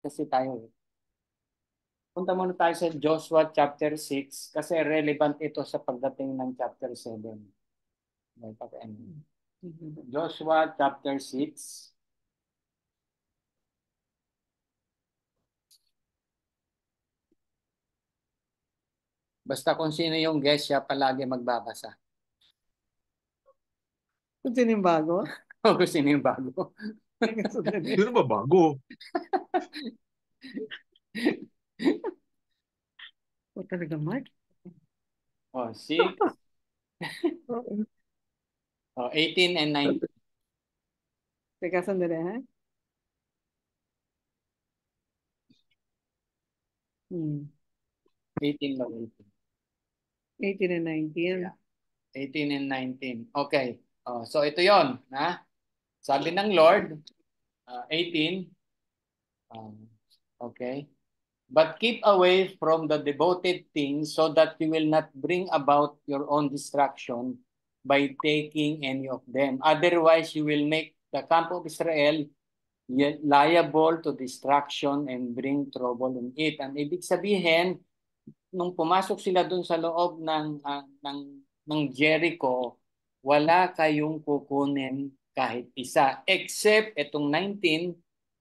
kasi tayo. Punta muna tayo sa Joshua chapter 6 kasi relevant ito sa pagdating ng chapter 7. Joshua chapter 6. Basta kung sino yung guest, siya palagi magbabasa. Kung sino yung bago? Kung sino yung bago. Sino ba bago? O talaga, Mark? Oh, 6. Oh, 18 and 19. Teka, sandali, ha? 18 lang. 18 and 19. Yeah. 18 and 19. Okay. Oh, so ito yon, ha? Sabi ng Lord, 18. Okay. But keep away from the devoted things so that you will not bring about your own destruction by taking any of them. Otherwise, you will make the camp of Israel liable to destruction and bring trouble in it. Ang ibig sabihin, nung pumasok sila dun sa loob ng Jericho, wala kayong kukunin kahit isa. Except itong 19,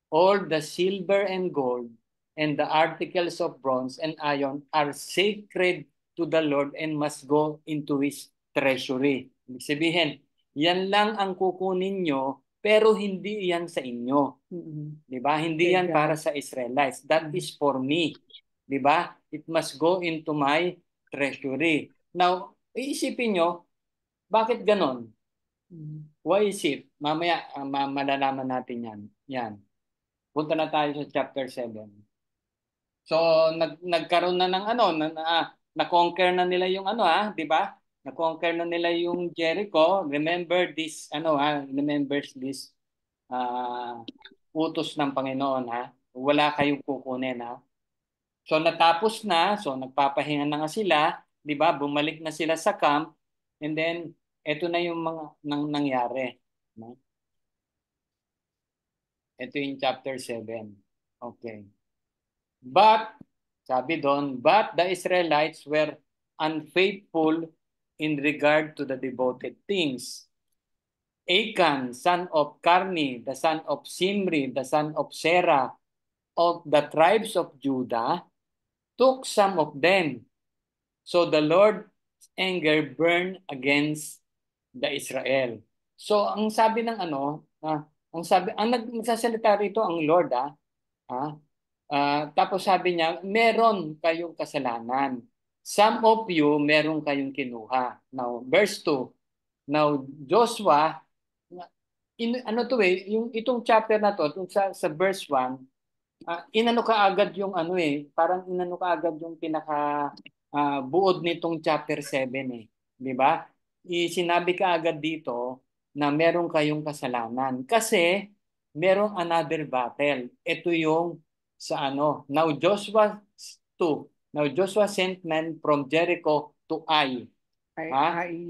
all the silver and gold and the articles of bronze and iron are sacred to the Lord and must go into His treasury. Ibig sabihin, yan lang ang kukunin nyo, pero hindi yan sa inyo. Di ba? Hindi yan para sa Israelites. That is for me. Di ba? It must go into my treasury. Now, iisipin nyo, bakit ganon? Why is it? Mamaya, malalaman natin yan. Yan. Punta na tayo sa chapter 7. So, nagkaroon na ng ano, na-conquer na nila yung ano, di ba? Na-conquer na nila yung Jericho. Remember this, remembers this utos ng Panginoon, ha? Wala kayong kukunin, ha? So, natapos na. So, nagpapahinga na nga sila. Di ba? Bumalik na sila sa camp. And then, eto na yung mga nangyari. No? Ito yung chapter 7. Okay. But, sabi doon, but the Israelites were unfaithful in regard to the devoted things. Achan, son of Carmi, the son of Simri, the son of Serah, of the tribes of Judah, took some of them. So the Lord's anger burned against the Israel. So ang sabi ng nagsasalita rito ang Lord, tapos sabi niya, meron kayong kasalanan. Some of you, meron kayong kinuha. Now, verse 2. Now, Joshua, itong chapter na to, sa verse 1, inano ka agad yung parang inano ka agad yung pinaka buod nitong chapter 7 eh. Di ba? Sinabi ka agad dito na meron kayong kasalanan. Kasi, merong another battle. Ito yung Now Joshua 2. Now Joshua sent men from Jericho to Ai.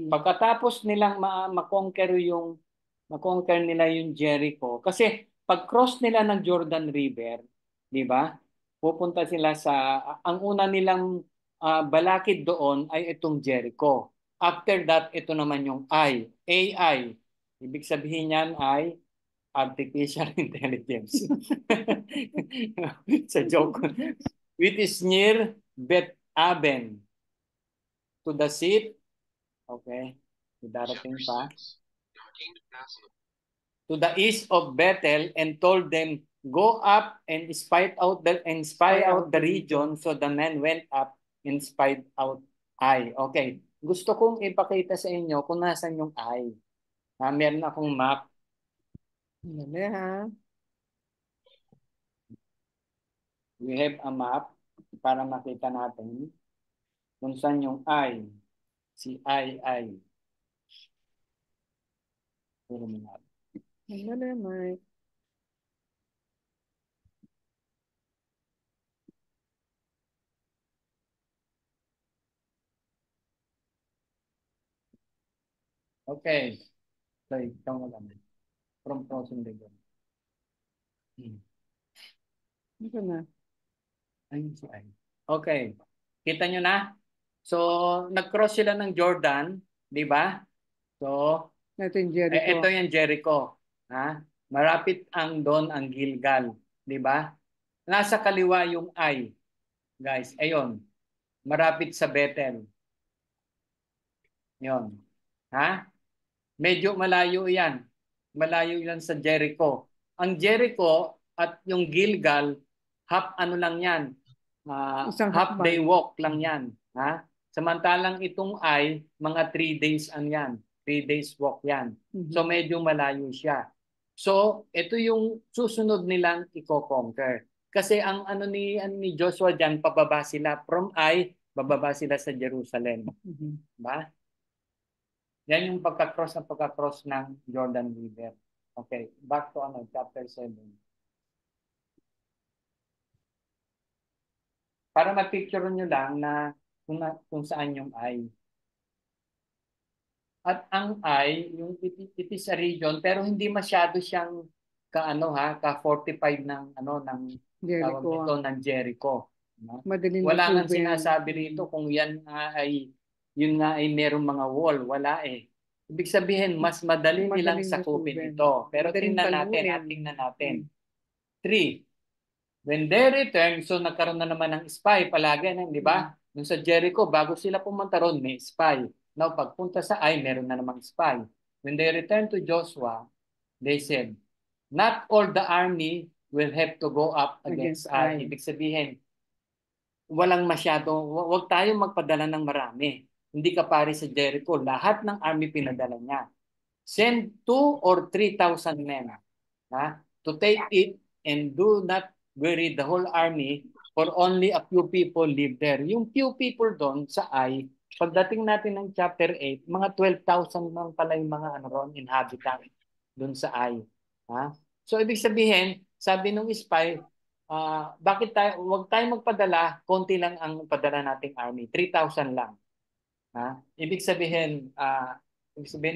Pagkatapos nilang makonquer nila yung Jericho. Kasi pag cross nila ng Jordan River, di ba? Pupunta sila ang una nilang balakid doon ay itong Jericho. After that, ito naman yung AI. Ibig sabihin niyan ay artificial intelligence. Sa joke. Which is near Beth Aben. To the seat. Okay. Darating pa. To the east of Bethel and told them, go up and spy out the region. So the men went up and spied out Ai. Okay. Gusto kong ipakita sa inyo kung nasan yung Ai. Meron akong map. Dali, ha? We have a map para makita natin kung saan yung I. Si I. Puro mo natin. Dali, Mark. Okay. So, ikaw mo lang. From Frozen River. Ito na. Ayun si Ai. Okay. Kita nyo na? So, nag-cross sila ng Jordan, di ba? So, Ito yung Jericho. ito yung Jericho. Ha? Marapit doon ang Gilgal, di ba? Nasa kaliwa yung Ai, guys. Ayun, marapit sa Bethel. Yon. Ha? Medyo malayo yan. Malayo yan sa Jericho. Ang Jericho at yung Gilgal, ano lang yan. Isang Half day hakbang. walk lang yan. Ha? Samantalang itong ay, mga 3 days yan. 3 days walk yan. So medyo malayo siya. So ito yung susunod nilang i-conquer. Kasi ang ni Joshua diyan, pababa sila from Ai, bababa sila sa Jerusalem. Ba? Yan yung pagka-cross ng Jordan River. Okay, back to chapter 7. Para ma-picture nyo lang na kung saan yung Ai. At ang Ai, it is a region, pero hindi masyado siyang ka-fortified ng tawag Jericho. ito ng Jericho. No? Madaling Wala nang lusubin. sinasabi rito kung yun nga ay merong mga wall. Wala eh. Ibig sabihin, mas madali nilang sakupin lusubin. ito. Pero Madaling tingnan natin. 3. When they return, so nagkaroon na naman ng spy palagi, di ba? Nung sa Jericho, bago sila pumunta ron, may spy. Now, pagpunta sa Ai, meron na namang spy. When they returned to Joshua, they said, not all the army will have to go up against Ai. Ibig sabihin, walang wag tayong magpadala ng marami. Hindi ka pare sa Jericho. Lahat ng army pinadala niya. Send 2,000 or 3,000 men to take it and do not weary the whole army, for only a few people live there. Yung few people doon sa Ai, pagdating natin ng chapter 8, mga 12,000 lang pala yung mga inhabitant doon sa Ai. So ibig sabihin, sabi ng spy, wag tayo magpadala, konti lang ang padala nating army, 3,000 lang. Ibig sabihin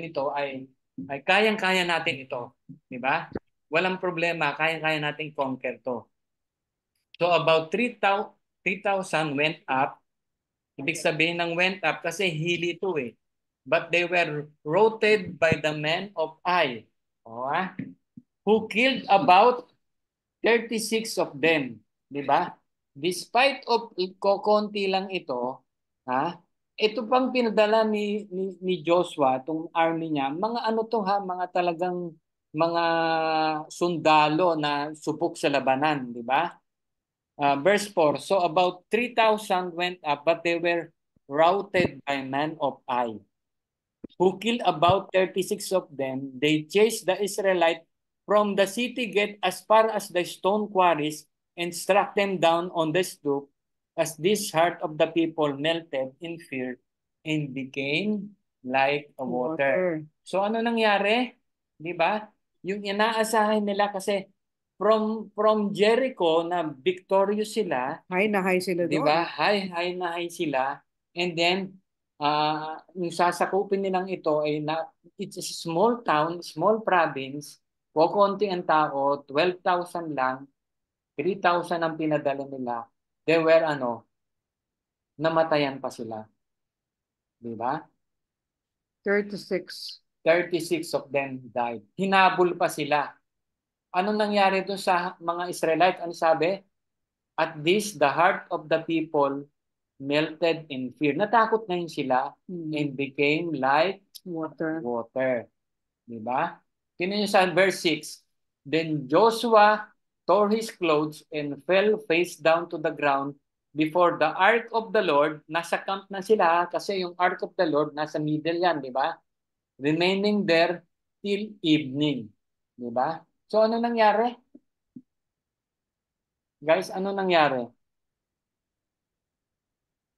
nito ay kayang-kaya natin ito, di ba? Walang problema, kayang-kaya nating conquer to. So about 3,000 went up. Ibig sabihin ng went up kasi hili ito eh. But they were routed by the men of Ai, who killed about 36 of them. Di ba? Despite of konti lang ito, ito pang pinadala ni Joshua, itong army niya, mga mga talagang mga sundalo na subok sa labanan, di ba? Verse 4, so about 3,000 went up, but they were routed by men of Ai, who killed about 36 of them. They chased the Israelites from the city gate as far as the stone quarries and struck them down on the stoop, as this heart of the people melted in fear and became like a water. So ano nangyari? Di ba? Yung inaasahan nila kasi from Jericho na victorious sila. High na high sila doon. Di ba? High na high sila. And then, yung sasakupin nilang ito ay it's a small town, small province, konti ang tao, 12,000 lang, 3,000 ang pinadala nila. They were namatayan pa sila. Di ba? 36. 36 of them died. Hinabol pa sila. Anong nangyari doon sa mga Israelites? Ano sabi? At this, the heart of the people melted in fear. Natakot na yun sila and became like water. Diba? Tingnan niyo sa verse 6. Then Joshua tore his clothes and fell face down to the ground before the ark of the Lord. Nasa camp na sila kasi yung ark of the Lord nasa middle yan, di ba? Remaining there till evening. Di ba? So ano nangyari? Guys, ano nangyari?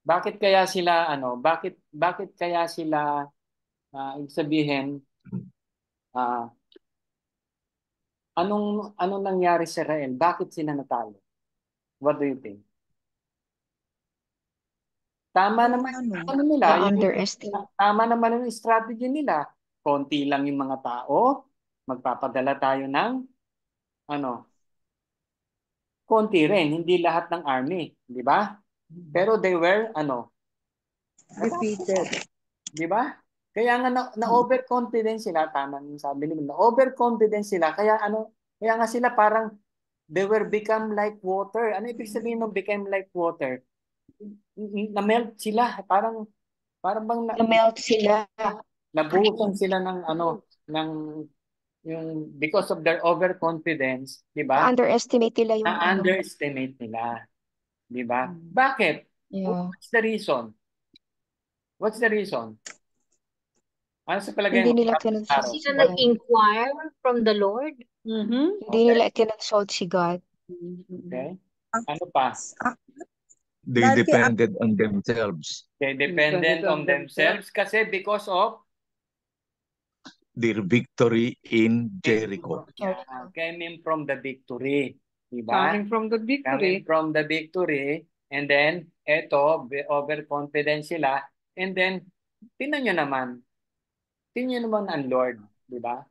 Bakit kaya sila bakit kaya sila ibig sabihin anong nangyari sa Israel? Bakit sila natalo? What do you think? Tama naman nila, tama naman ang strategy nila. Konti lang yung mga tao, magpapadala tayo ng konti rin, hindi lahat ng army, di ba? Pero they were, Defeated. di ba? Kaya nga na-overconfident sila, tama yung sabi nila, na-overconfident sila, kaya nga sila parang they were become like water. Ano ibig sabihin ng became like water? Na-melt sila, parang bang Na-melt sila. nabuhusan sila ng ng yung because of their overconfidence, di ba? Na-underestimate nila yung Na-underestimate nila, di ba? Bakit? Yeah. What's the reason? What's the reason? Ano sa palagay Hindi mo? nila kinonsult Araw? si Sila God. nag-inquire from the Lord. Mhm. Hindi nila kinonsult si God. Okay. Ano pa? They Dati depended on themselves. They dependent on themselves kasi because of Their victory in Jericho. Coming from the victory. Diba? Coming from the Coming victory. from the victory. And then, overconfident sila. And then, tingnan nyo naman ang Lord. Diba?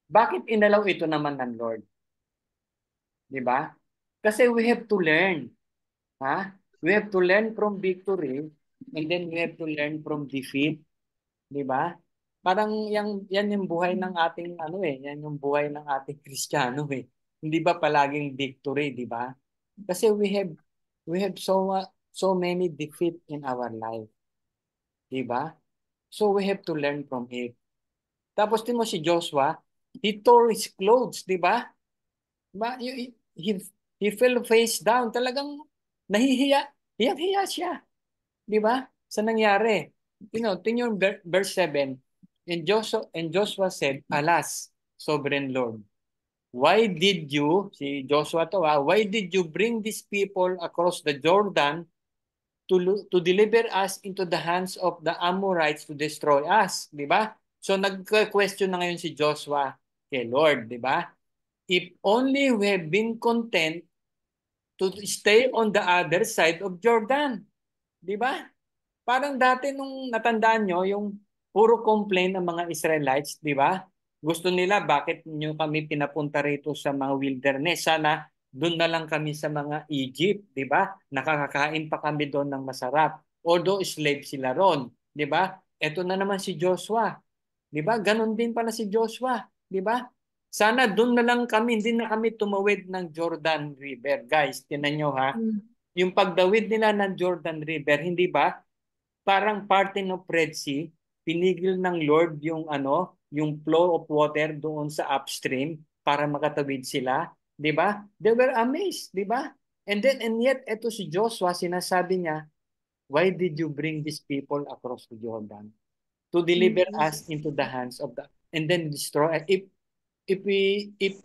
Bakit inalaw ito naman ng Lord? Diba? Kasi we have to learn. Ha? We have to learn from victory and then we have to learn from defeat. Diba? Parang yan yung buhay ng ating yan yung buhay ng ating Kristiyano eh. Hindi ba palaging victory, di ba? Kasi we have so many defeat in our life. Di ba? So we have to learn from it. Tapos tingnan mo si Joshua, he tore his clothes, di ba? He fell face down. Talagang nahihiya. Hiyang-hiya siya. Di ba? Sa nangyari. Tingnan yung verse 7. And Joshua said, Alas, Sovereign Lord, why did you, si Joshua to why did you bring these people across the Jordan to deliver us into the hands of the Amorites to destroy us? Di ba? So nag-question na ngayon si Joshua kay Lord, di ba? If only we have been content to stay on the other side of Jordan. Di ba? Parang dati nung natandaan nyo, yung puro complain ng mga Israelites, di ba? Gusto nila, bakit nyo kami pinapunta rito sa mga wilderness? Sana doon na lang kami sa mga Egypt, di ba? Nakakakain pa kami doon ng masarap. Although slave sila ron, di ba? Ito na naman si Joshua. Di ba? Ganon din pala si Joshua, di ba? Sana doon na lang kami, hindi na kami tumawid ng Jordan River. Guys, tinan nyo ha. Yung pagdawid nila ng Jordan River, hindi ba? Parang parte ng Red Sea, pinigil ng Lord yung flow of water doon sa upstream para makatawid sila, 'di ba? They were amazed, 'di ba? And yet ito si Joshua, sinasabi niya, why did you bring these people across the Jordan to deliver us into the hands of the and then destroy if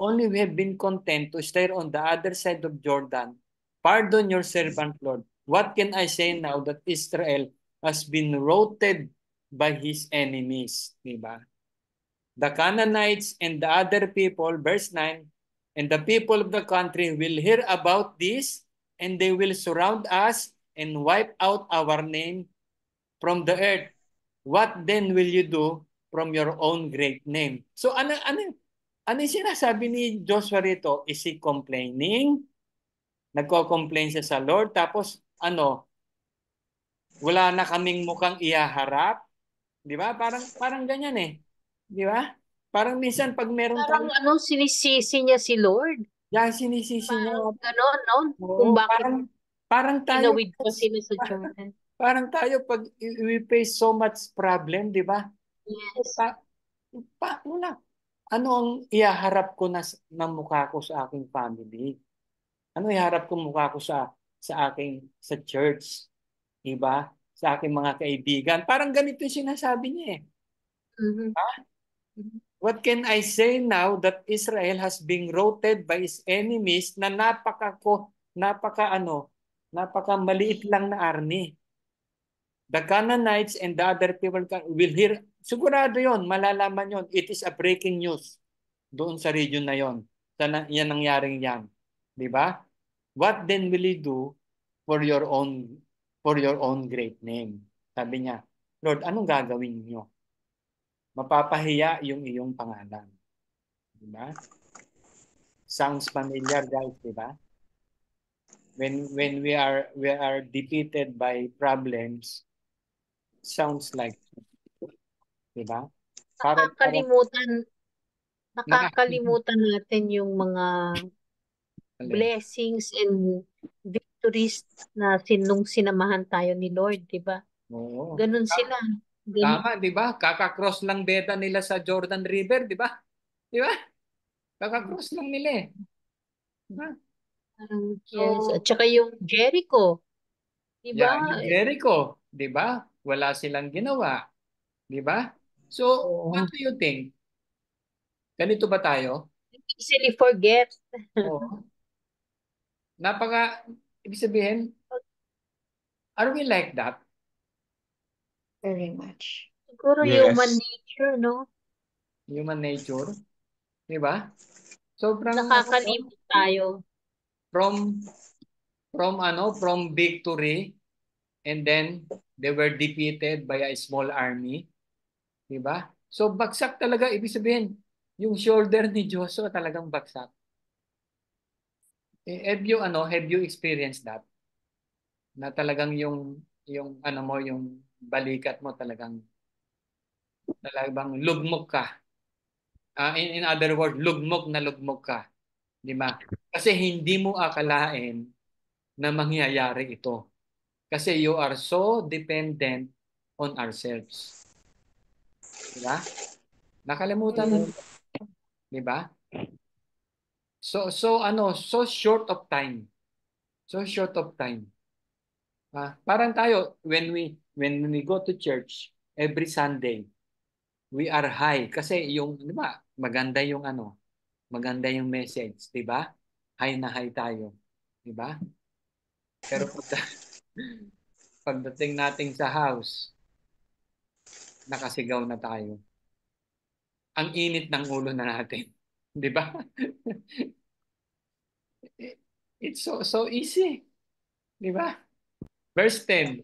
only we have been content to stay on the other side of Jordan. Pardon your servant, Lord. What can I say now that Israel has been routed by his enemies? Diba? The Canaanites and the other people, verse 9, and the people of the country will hear about this and they will surround us and wipe out our name from the earth. What then will you do from your own great name? So ano yung sinasabi ni Joshua rito? Is he complaining? Nagko-complain siya sa Lord, tapos wala na kaming mukhang ihaharap. Di ba? Parang ganyan eh. Di ba? Parang minsan pag meron Parang tayo, sinisisi niya si Lord. sinisisi niya. Parang gano'n, no? Oo, Kung bakit parang tayo, tinawid pa sila sa Jordan. parang tayo pag we face so much problem, di ba? Yes. Una, ano ang ihaharap ko ng mukha ko sa aking family? Ano iharap ko mukha ko sa church? Diba? Sa aking mga kaibigan. Parang ganito yung sinasabi niya eh. What can I say now that Israel has been routed by its enemies na napaka maliit lang na army. The Canaanites and the other people will hear. Sigurado yon, malalaman yon. It is a breaking news doon sa region na yon. Yan nangyaring yan. Di ba? What then will you do for your own great name? Sabi niya, Lord, anong gagawin niyo? Mapapahiya yung iyong pangalan. Di ba? Sounds familiar, guys, di ba? when we are defeated by problems, sounds like, di ba? Parang Nakakalimutan natin yung mga blessings and victories na nung sinamahan tayo ni Lord, di ba? Oo. Ganun sila. Ganun. Tama, di ba? Kakakross lang beta nila sa Jordan River, di ba? Di ba? Kakakross lang nila eh. Diba? Yes. At saka yung Jericho, di Yeah, ba? yung Jericho, di ba? Wala silang ginawa, di ba? So, Oo. what do you think? Ganito ba tayo? Easily forget. Oo. Ibig sabihin, are we like that? Very much. Siguro Yes. human nature, no? Human nature, di ba? Sobrang Nakakalimot tayo. from victory, and then they were defeated by a small army, di ba? So bagsak talaga, ibig sabihin, yung shoulder ni Joshua talagang bagsak. Have you experienced that? Na talagang yung balikat mo talagang lugmok ka. In other words, lugmok ka, di ba? Kasi hindi mo akalain na mangyayari ito. Kasi you are so dependent on ourselves. Di ba? Nakalimutan mo, di ba? So short of time. So short of time. Parang tayo when we go to church every Sunday, we are high kasi yung, di ba? Maganda yung message, di ba? High na high tayo, di ba? Pero pagdating natin sa house, nakasigaw na tayo. Ang init ng ulo na natin, di ba? It's so easy, di ba? Verse 10,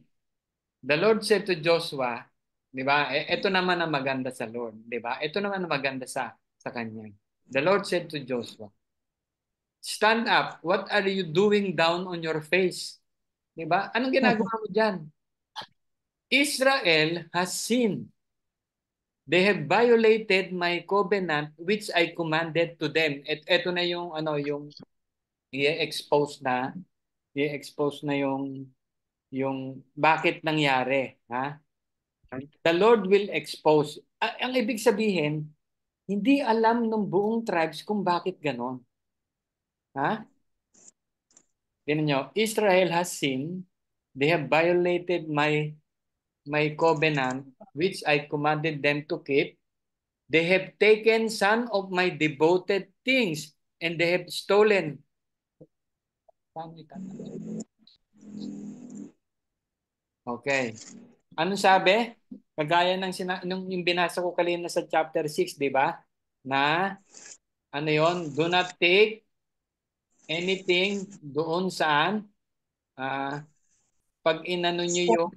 the Lord said to Joshua, di ba? Ito naman ang maganda sa Lord, di ba? Ito naman ang maganda sa kanya. The Lord said to Joshua, stand up. What are you doing down on your face? Di ba? Anong ginagawa mo diyan? Israel has sinned. They have violated my covenant which I commanded to them. Ito na yung i-expose na yung bakit nangyari, ha? The Lord will expose. Ang ibig sabihin, hindi alam ng buong tribes kung bakit ganon. Ha? Tingnan nyo, Israel has sinned. They have violated my covenant which I commanded them to keep. They have taken some of my devoted things and they have stolen. Okay. Anong sabi? Kagaya ng yung binasa ko kanina sa chapter 6, di ba? Na ano yon? Do not take anything doon saan pag inano nyo yung,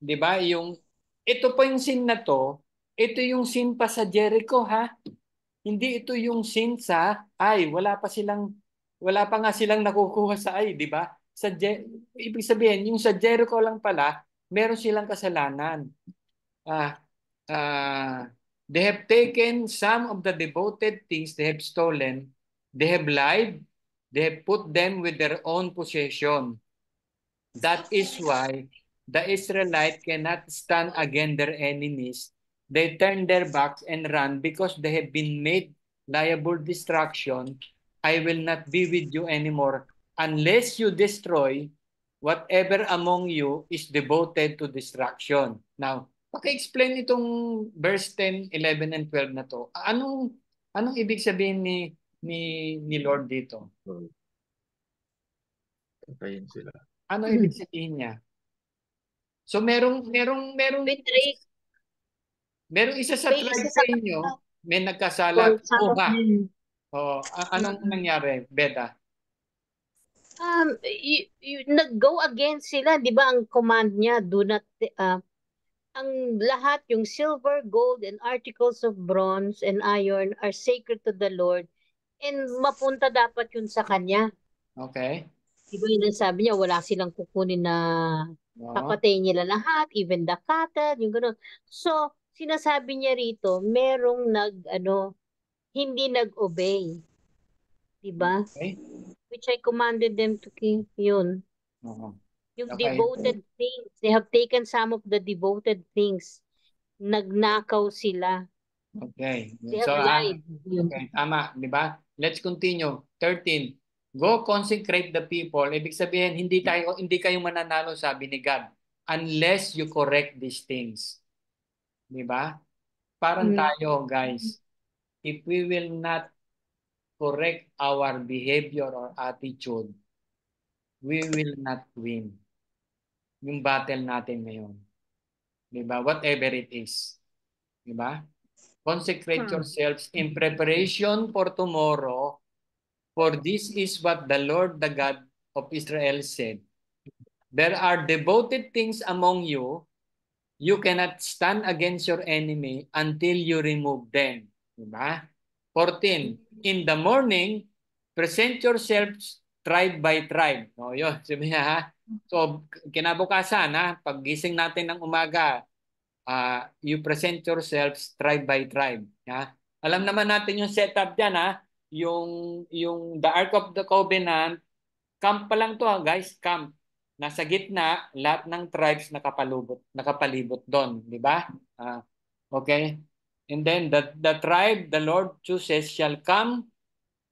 di ba? Ito pa yung sin na to, ito yung sin pa sa Jericho, ha? Hindi ito yung sin sa wala pa nga silang nakukuha sa di ba? Ibig sabihin, yung sa Jericho lang pala, meron silang kasalanan. They have taken some of the devoted things they have stolen. They have lied. They have put them with their own possession. That is why the Israelites cannot stand against their enemies. They turn their backs and run because they have been made liable destruction. I will not be with you anymore unless you destroy whatever among you is devoted to destruction. Now, paki-explain itong verse 10, 11, and 12 na to. Anong ibig sabihin ni Lord dito? Patayin sila. Ano ibig sabihin niya? So merong isa sa tribe sa inyo, may nagkasala. Anong nangyari, Beda? Nag-go against sila, di ba? Ang command niya, do not, ang lahat, yung silver, gold, and articles of bronze and iron are sacred to the Lord. And mapunta dapat yun sa kanya. Okay. Diba yung sabi niya, wala silang kukunin na No? papatayin nila lahat, even the cattle, yung gano'n. So, sinasabi niya rito, merong hindi nag-obey. Diba? Okay. Which I commanded them to keep yun. Oo. Yung Okay. devoted things. They have taken some of the devoted things. Nagnakaw sila. Okay. They So, have lied. Yun. okay, tama, di ba? Let's continue. 13. Go consecrate the people. Ibig sabihin, hindi kayo mananalo, sabi ni God, unless you correct these things. Di ba? Parang tayo, guys, if we will not correct our behavior or attitude, we will not win yung battle natin ngayon. Di ba? Whatever it is. Di ba? Consecrate yourselves in preparation for tomorrow. For this is what the Lord, the God of Israel said. There are devoted things among you. You cannot stand against your enemy until you remove them. Diba? 14. In the morning, present yourselves tribe by tribe. No, yun. Sabi niya, ha? So, kinabukasan, ha? Paggising natin ng umaga, you present yourselves tribe by tribe. Ha? Alam naman natin yung setup dyan, ha? Yung the Ark of the Covenant, camp pa lang to, ha, guys, camp. Nasa gitna, lahat ng tribes nakapalibot doon, di ba? Okay. And then the tribe the Lord chooses shall come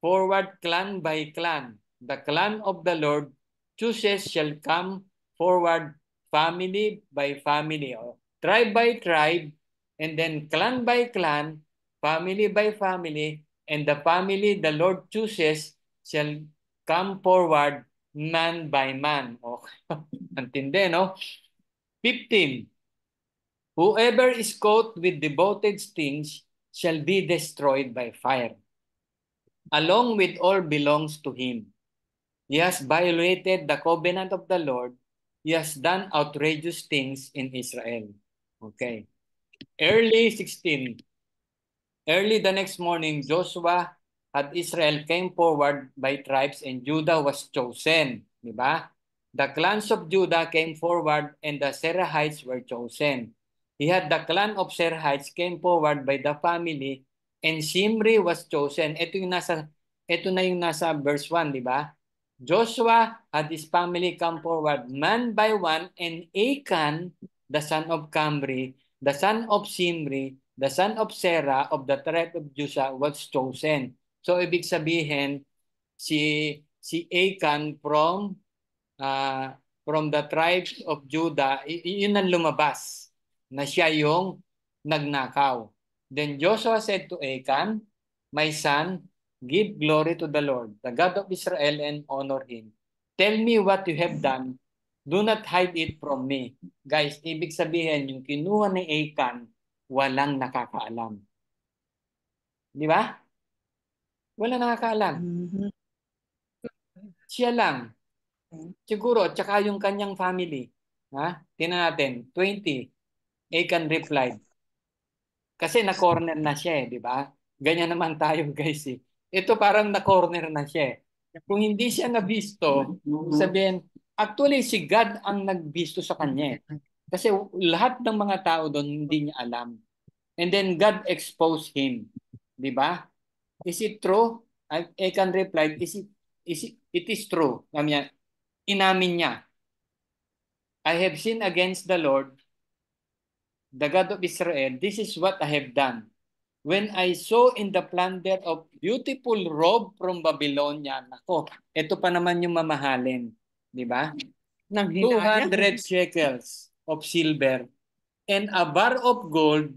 forward clan by clan. The clan of the Lord chooses shall come forward family by family, or tribe by tribe, and then clan by clan, family by family, and the family the Lord chooses shall come forward man by man. Okay. Antindi, no? 15. Whoever is caught with devoted things shall be destroyed by fire, along with all belongs to him. He has violated the covenant of the Lord. He has done outrageous things in Israel. Okay. Early 16. Early the next morning, Joshua had Israel came forward by tribes and Judah was chosen. Diba? The clans of Judah came forward and the Zerahites were chosen. He had the clan of Zerahites came forward by the family and Shimri was chosen. Ito na yung nasa verse 1, di ba? Joshua had his family come forward man by one, and Achan, the son of Camri, the son of Shimri, the son of Serah of the tribe of Judah was chosen. So ibig sabihin, si Achan from the tribes of Judah, yun ang lumabas na siya yung nagnakaw. Then Joshua said to Achan, my son, give glory to the Lord, the God of Israel, and honor him. Tell me what you have done. Do not hide it from me. Guys, ibig sabihin, yung kinuha ni Achan, walang nakakaalam. Di ba? Walang nakakaalam. Siya lang. Siguro, tsaka yung kanyang family. Ha? Tingnan natin. 20. Achan replied. Kasi na-corner na siya di ba? Ganyan naman tayo guys eh. Ito parang na-corner na siya Kung hindi siya nabisto, sabihin, actually si God ang nagbisto sa kanya Kasi lahat ng mga tao doon hindi niya alam. And then God exposed him. Di ba? Is it true? Achan replied, it is true. Inamin niya. I have sinned against the Lord, the God of Israel. This is what I have done. When I saw in the plunder of beautiful robe from Babylonia, nako, ito pa naman yung mamahalin. Di ba? 200 shekels of silver and a bar of gold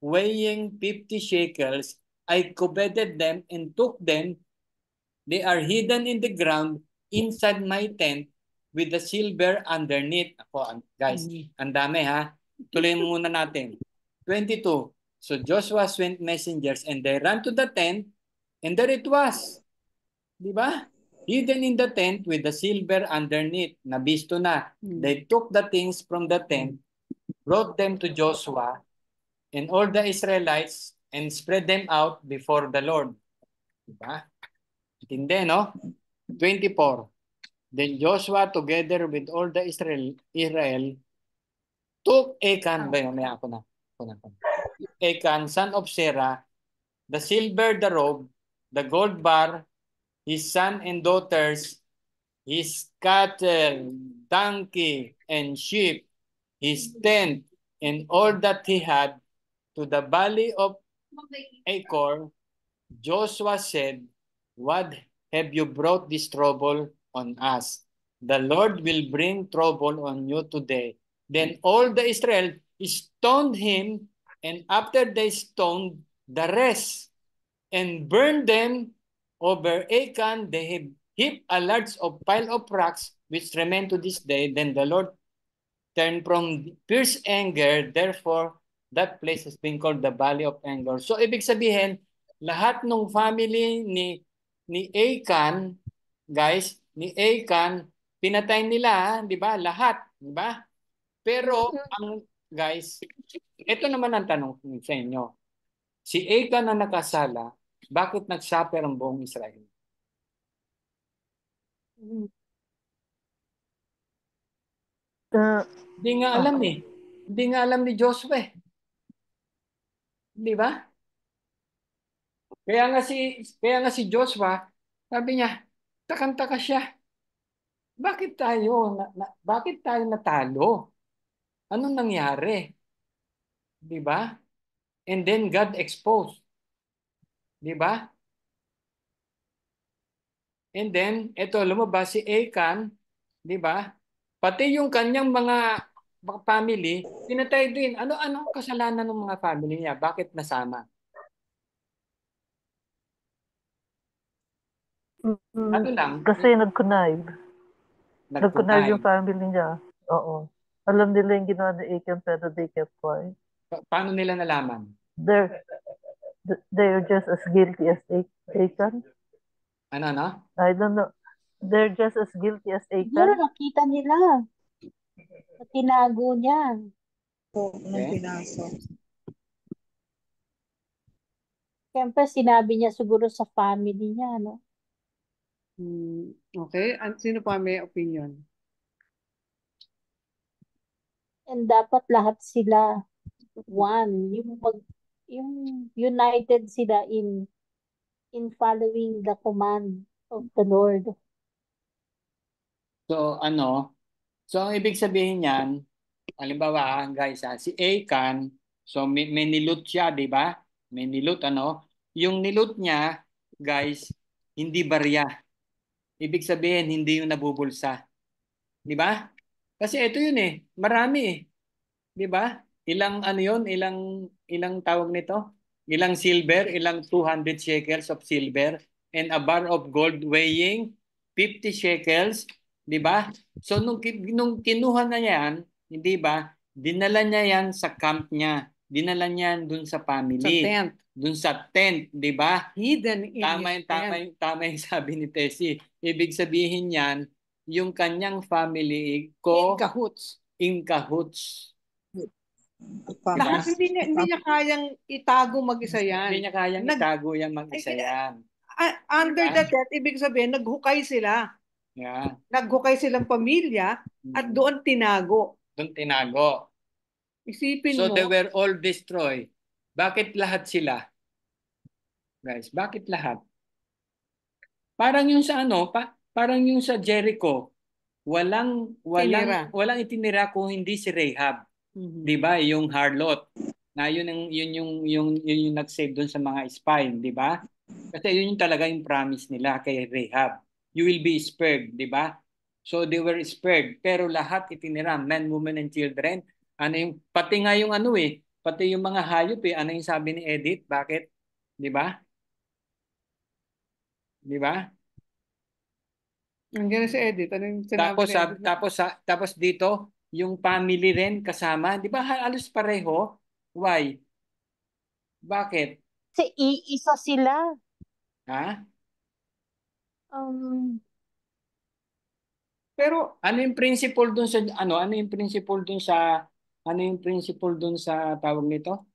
weighing 50 shekels. I coveted them and took them. They are hidden in the ground inside my tent with the silver underneath. Ako, guys, ang dami ha. Tuloy muna natin. 22. So Joshua sent messengers and they ran to the tent and there it was. Di ba? Hidden in the tent with the silver underneath. Nabisto na. They took the things from the tent, brought them to Joshua and all the Israelites and spread them out before the Lord. Di ba? Intindi, no? 24. Then Joshua together with all the Israel took Achan, may ako na. Achan, son of Sarah, the silver, the robe, the gold bar, his son and daughters, his cattle, donkey, and sheep, his tent, and all that he had, to the valley of Achor. Joshua said, "What have you brought this trouble on us? The Lord will bring trouble on you today." Then all the Israel stoned him, and after they stoned the rest and burned them over Achan, they have heaped a large pile of rocks which remain to this day. Then the Lord turned from fierce anger, therefore that place has been called the Valley of Anger. So ibig sabihin, lahat ng family ni Achan, guys, ni Achan, pinatay nila, di ba? Lahat, di ba? Pero ang guys, ito naman ang tanong sa inyo. Si Achan na nakasala, bakit nagsuffer ang buong Israel? Hindi nga alam eh. Hindi nga alam ni Joshua eh. Di ba? Kaya nga si Joshua, sabi niya, takang-taka siya. Bakit tayo natalo? Anong nangyari? Di ba? And then God exposed. Di ba? And then, ito, lumabas si Achan, di ba? Pati yung kanyang mga family, pinatay din. Ano ang kasalanan ng mga family niya? Bakit nasama? Ano lang? Kasi nag-connive. Nag-connive yung family niya. Oo. Alam nila yung ginawa ni Achan pero they kept quiet. Paano nila nalaman? They're just as guilty as Achan. Ano? I don't know. They're just as guilty as Siguro Achan. nakita nila. Tinago niya. Nung pinasok. Siyempre, sinabi niya siguro sa family niya, no? Okay. Sino pa may opinion? And dapat lahat sila one. Yung united sila in following the command of the Lord. So, ang ibig sabihin niyan, halimbawa, guys, si Achan, so may nilut siya, di ba? May nilut, yung nilut niya, guys, hindi barya. Ibig sabihin, hindi yung nabubulsa. Di ba? Kasi ito yun eh, marami eh. Di ba? Ilang tawag nito? Ilang silver, ilang 200 shekels of silver, and a bar of gold weighing 50 shekels. Di ba? So nung kinuha na yan, hindi ba? Dinala niya yan sa camp niya. Dinala niya yan dun sa family. Sa tent. Dun sa tent, di ba? Hidden in his tent. Tama yung sabi ni Tessie. Ibig sabihin yan, yung kanyang family in cahoots. Lahat hindi niya kayang itago mag-isa yan. Hindi niya kayang itago yan mag-isa yan. Under the tent, ibig sabihin, naghukay sila. Yeah. Naghukay silang pamilya at doon tinago. Isipin So mo. they were all destroyed. Bakit lahat sila? Guys, bakit lahat? Parang yung sa parang yung sa Jericho, walang itinira kung hindi si Rahab. 'Di ba? Yung harlot. Na yun yung nag-save doon sa mga spy, 'di ba? Kasi yun yung talaga yung promise nila kay Rahab. You will be spared, 'di ba? So they were spared, pero lahat itinira, men, women, and children. Pati nga yung pati yung mga hayop ano yung sabi ni Edith? Bakit? 'Di ba? 'Di ba? Nandiyan si Edith. Ano yung sinabi ni Edith? Tapos dito, yung family rin kasama, 'di ba? Halos pareho. Why? Bakit? Kasi iisa sila. Ha? Pero ano yung principle dun sa tawag nito?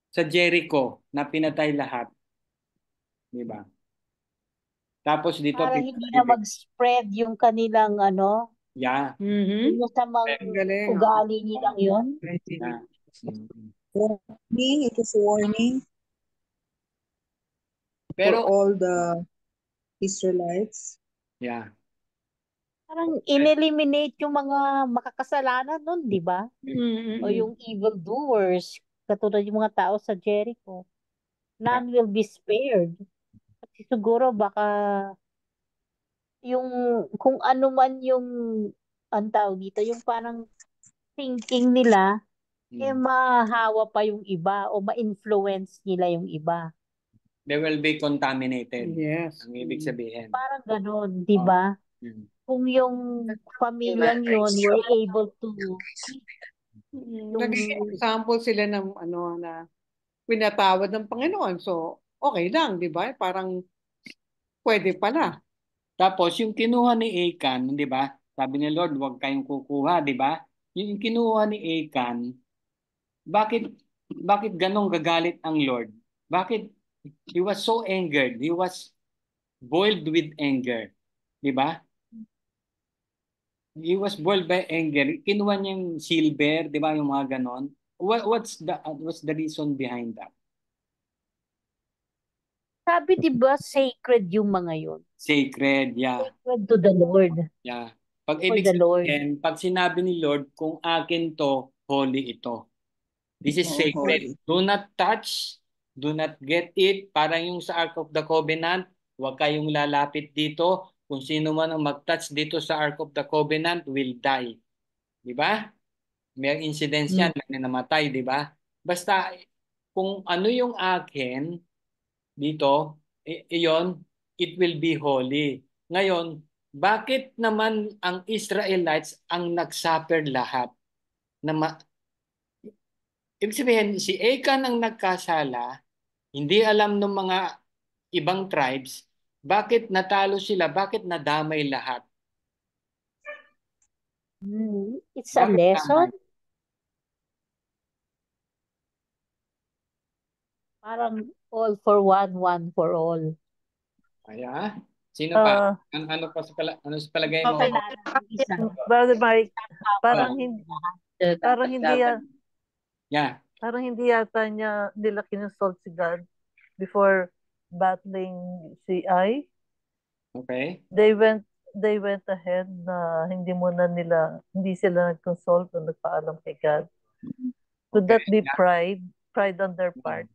Sa Jericho na pinatay lahat. 'Di ba? Tapos dito, Para hindi na mag-spread yung kanilang yeah. Mhm. yung masamang Ang galing. ugali nilang yun. Yeah. Warning, it is a warning for Pero, all the Israelites. yeah. Parang in-eliminate yung mga makakasalanan nun, di ba? Mhm. O yung evildoers, katulad yung mga tao sa Jericho. None will be spared. Kasi siguro baka yung kung ano man yung ang tawag dito, yung parang thinking nila, mahawa pa yung iba o ma-influence nila yung iba. They will be contaminated. Yes. Ang ibig sabihin. Parang ganun, di ba? Kung yung pamilyang yun were able to Naging example sila ng na pinatawad ng Panginoon. So, okay lang, di ba? Parang pwede pala. Tapos yung kinuha ni Achan, di ba? Sabi ni Lord, huwag kayong kukuha, di ba? Yung kinuha ni Achan, bakit ganong gagalit ang Lord? Bakit he was so angered? He was boiled with anger. Di ba? He was boiled by anger. Kinuha niya yung silver, di ba? Yung mga ganon. What's the reason behind that? sabi di ba sacred yung mga yun? Sacred, yeah. Sacred to the Lord. Yeah. Pag For ibig the Lord. sabihin, pag sinabi ni Lord, kung akin to, holy ito. This is Oo, sacred. holy. Do not touch, do not get it. Parang yung sa Ark of the Covenant, huwag kayong lalapit dito. Kung sino man ang mag-touch dito sa Ark of the Covenant will die. Di ba? May incidents yan, may namatay, di ba? Basta, kung ano yung akin dito, iyon, it will be holy. Ngayon, bakit naman ang Israelites ang nagsuffer lahat? Ibig sabihin, si Achan ang nagkasala, hindi alam ng mga ibang tribes, bakit natalo sila, bakit nadamay lahat? It's a Bakit lesson. damay? Parang all for one for all. Kaya, sino pa? Ano sa palagay mo? Kasalanan ng isa. Brother Mike, Parang parang hindi Yeah. parang hindi yata nila kinonsult si God before battling si Ai. Okay. They went ahead na hindi sila nag-consult o nagpaalam kay God. Could that be pride on their part?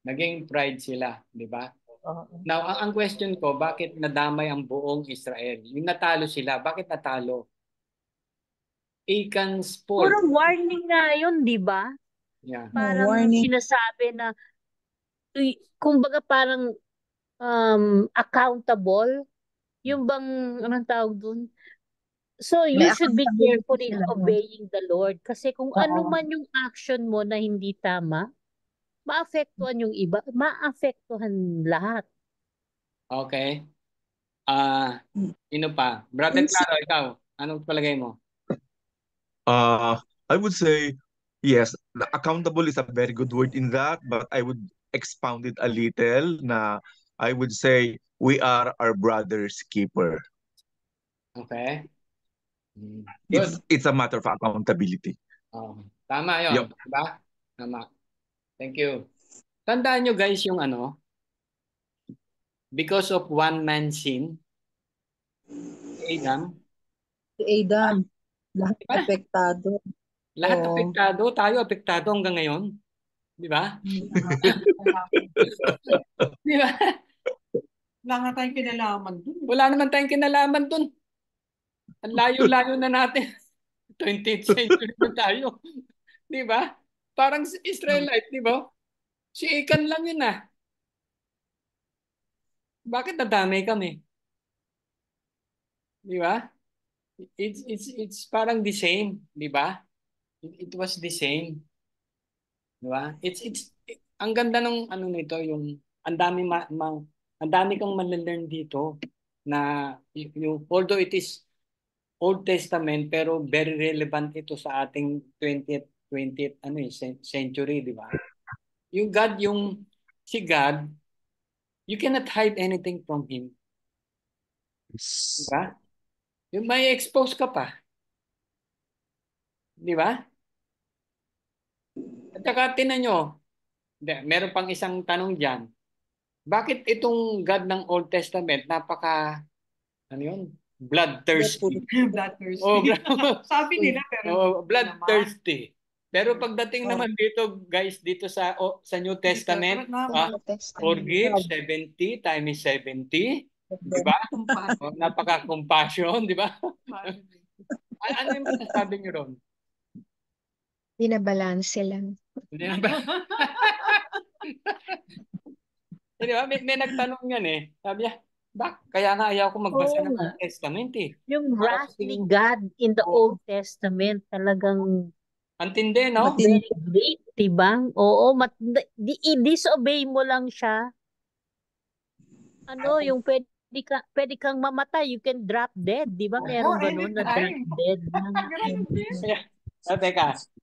Naging pride sila, di ba? Oo. Now, ang question ko, bakit nadamay ang buong Israel? Yung natalo sila, bakit natalo? Achan's fault. Puro warning nga yun, di ba? Yeah. Parang Warning. sinasabi na, kumbaga parang accountable. Yung bang, anong tawag dun? So, you May should be accountability careful in sila, no? obeying the Lord. Kasi kung Oo. ano man yung action mo na hindi tama, maapektuhan yung iba, maapektuhan lahat. Okay. Sino pa? Brother Claro, ikaw. Anong palagay mo? I would say, yes, the accountable is a very good word in that, but I would expound it a little na I would say we are our brother's keeper. Okay. Good. It's a matter of accountability. Tama yun. Yup. Diba? Tama. Thank you. Tandaan nyo guys yung because of one man's sin, Adam, Si Adam, lahat Diba? apektado. lahat Oo. apektado, tayo apektado hanggang ngayon. Di ba? Di ba? Wala nga tayong kinalaman dun. Wala naman tayong kinalaman dun. Ang layo-layo na natin. 20th century na tayo. Di ba? Parang Israelite, di ba? Si Achan lang yun ah. Bakit nadamay kami? Di ba? It's parang the same, di ba? It was the same. Di ba? Ang ganda ng nito, yung ang dami ang dami kang ma-learn dito na yung although it is Old Testament pero very relevant ito sa ating 20th century, di ba? Si God, you cannot hide anything from him. Di ba? Yung may expose ka pa. Di ba? At saka tinan nyo, meron pang isang tanong dyan. Bakit itong God ng Old Testament ano yun? Bloodthirsty. Bloodthirsty. Oh, Sabi nila, pero oh, hindi naman. bloodthirsty. Pero pagdating naman dito, guys, dito sa New Testament, Old Testament. forgive 70 times 70. Di ba? Oh, napaka-compassion, di ba? Ano yung masasabi nyo ron? Binabalanse lang. Hindi na ba? Di ba? May nagtanong yan eh. Sabi niya, kaya nga ayaw ko magbasa Oo ng nga. Old Testament eh. Yung Para wrathly kasing- God in the Oo. Old Testament talagang Antindi, no? Matindi. very great, diba? Oo, i-disobey mo lang siya. Ano, yung pwede kang mamatay, you can drop dead, di ba? Oo, Merong ganun na drop anytime. dead lang.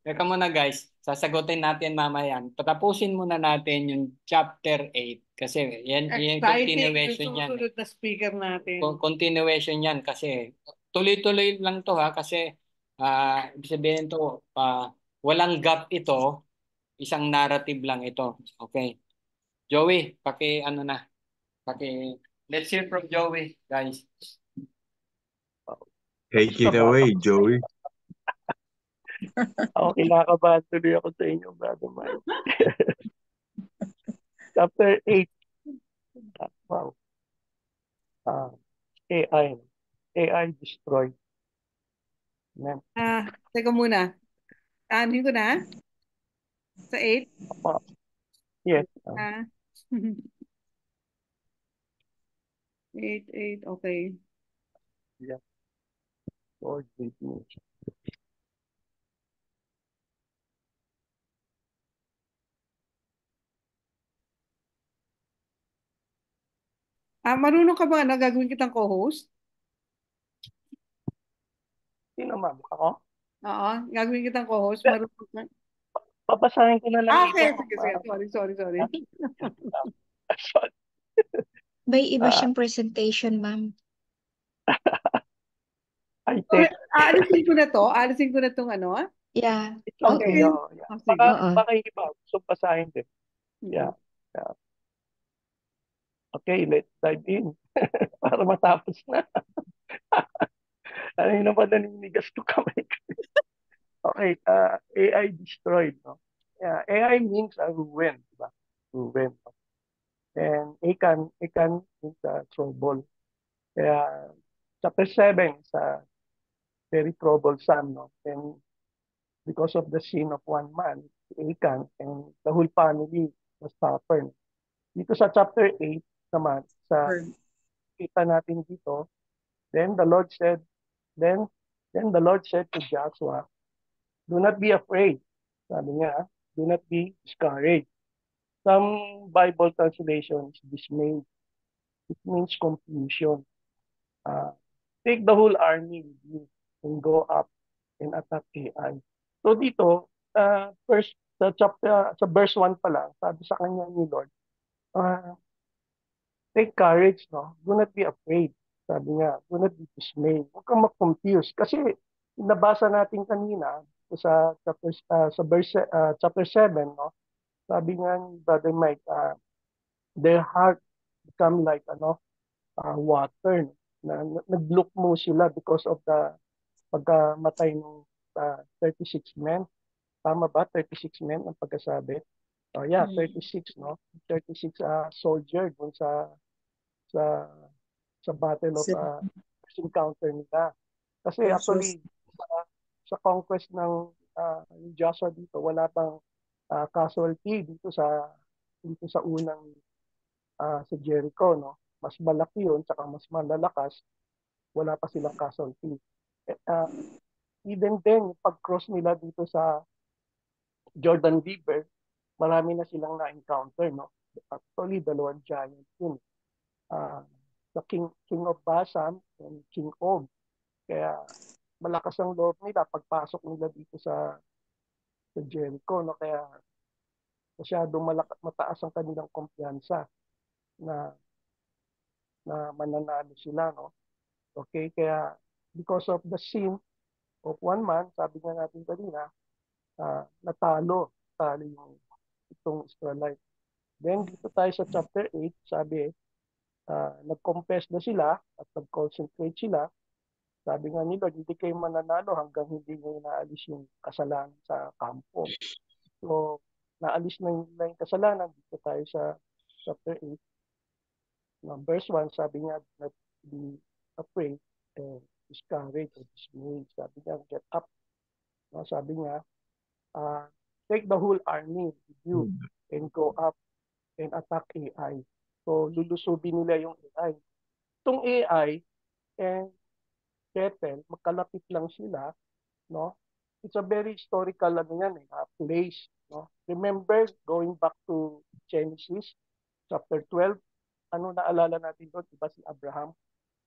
Teka muna guys. Sasagutin natin mamaya. Patapusin muna natin yung chapter 8. Kasi yan continuation yan. Susunod na speaker natin. Continuation yan kasi tuloy-tuloy lang to ha. Kasi ibig sabihin to, walang gap ito. Isang narrative lang ito. Okay. Joey, let's hear from Joey, guys. Take it away, Joey. Ako kinakabahan tuloy ako sa inyo, Brother Mike. Chapter 8. Wow. AI destroyed. Amen. Teka muna. Anin ko na? Sa 8? Yes. 8, okay. Yeah. Lord, lead me. Marunong ka ba na gagawin kitang co-host? Sino, ma'am? Ako? Oo, gagawin kitang co-host. Marunong ka. Papasahin ko na lang Okay, ito. sige. Sorry. Sorry. May iba siyang presentation, ma'am. I think. Aalisin ko na to. Aalisin ko na tong ano. Yeah. It's okay. Okay. Yeah. Sige. Baka iba. So, pasahin din. Yeah. Okay, let's dive in. Para matapos na. Ano yun naman naninigas to kamay ko. Okay, AI destroyed. No? Yeah, AI means ruin. Diba? Ruin. No? And Achan means trouble. Kaya chapter 7 is very troublesome. No? And because of the sin of one man, Achan, and the whole family was suffered. Dito sa chapter 8 naman, kita natin dito, then the Lord said to Joshua, do not be afraid. Sabi niya, do not be discouraged. Some Bible translations dismayed. It means confusion. Take the whole army with you and go up and attack AI. So dito, first sa verse 1 pa lang, sabi sa kanya ni Lord, take courage, no? Do not be afraid. Sabi niya, do not be dismayed. Huwag kang ma-confuse. Kasi nabasa natin kanina sa chapter 7, no? Sabi nga ni Brother Mike, their heart become like water. Nag-look mo sila because of the pagkamatay ng 36 men. Tama ba? 36 men ang pagkasabi? Oh yeah, 36, no? 36 soldier dun sa battle of encounter nila. Kasi actually sa conquest ng Joshua dito, wala pang casualty dito sa unang sa Jericho, no? Mas malaki 'yun, saka mas malalakas, wala pa silang casualty. Even then, pag-cross nila dito sa Jordan River, marami na silang na-encounter, no? Actually, dalawang giant yun. The King of Bashan and King Og. Kaya malakas ang loob nila pagpasok nila dito sa Jericho, no? Kaya masyadong mataas ang kanilang kumpiyansa na mananalo sila, no? Okay, kaya because of the sin of one man, sabi nga natin kanina, natalo yung itong Israelite. Then dito tayo sa chapter 8, sabi, nag-confess na sila at nag-concentrate sila. Sabi nga ni Lord, hindi kayo mananalo hanggang hindi nyo naalis yung kasalanan sa kampo. So, naalis na yung kasalanan. Dito tayo sa chapter 8. Verse 1, sabi niya, not be afraid and discouraged or dismayed. Sabi niya, get up. No, sabi niya, take the whole army with you and go up and attack AI. So, lulusubin nila yung AI. Itong AI and Bethel, magkalapit lang sila, no? It's a very historical place, no? Remember, going back to Genesis chapter 12, ano naalala natin doon? Diba si Abraham,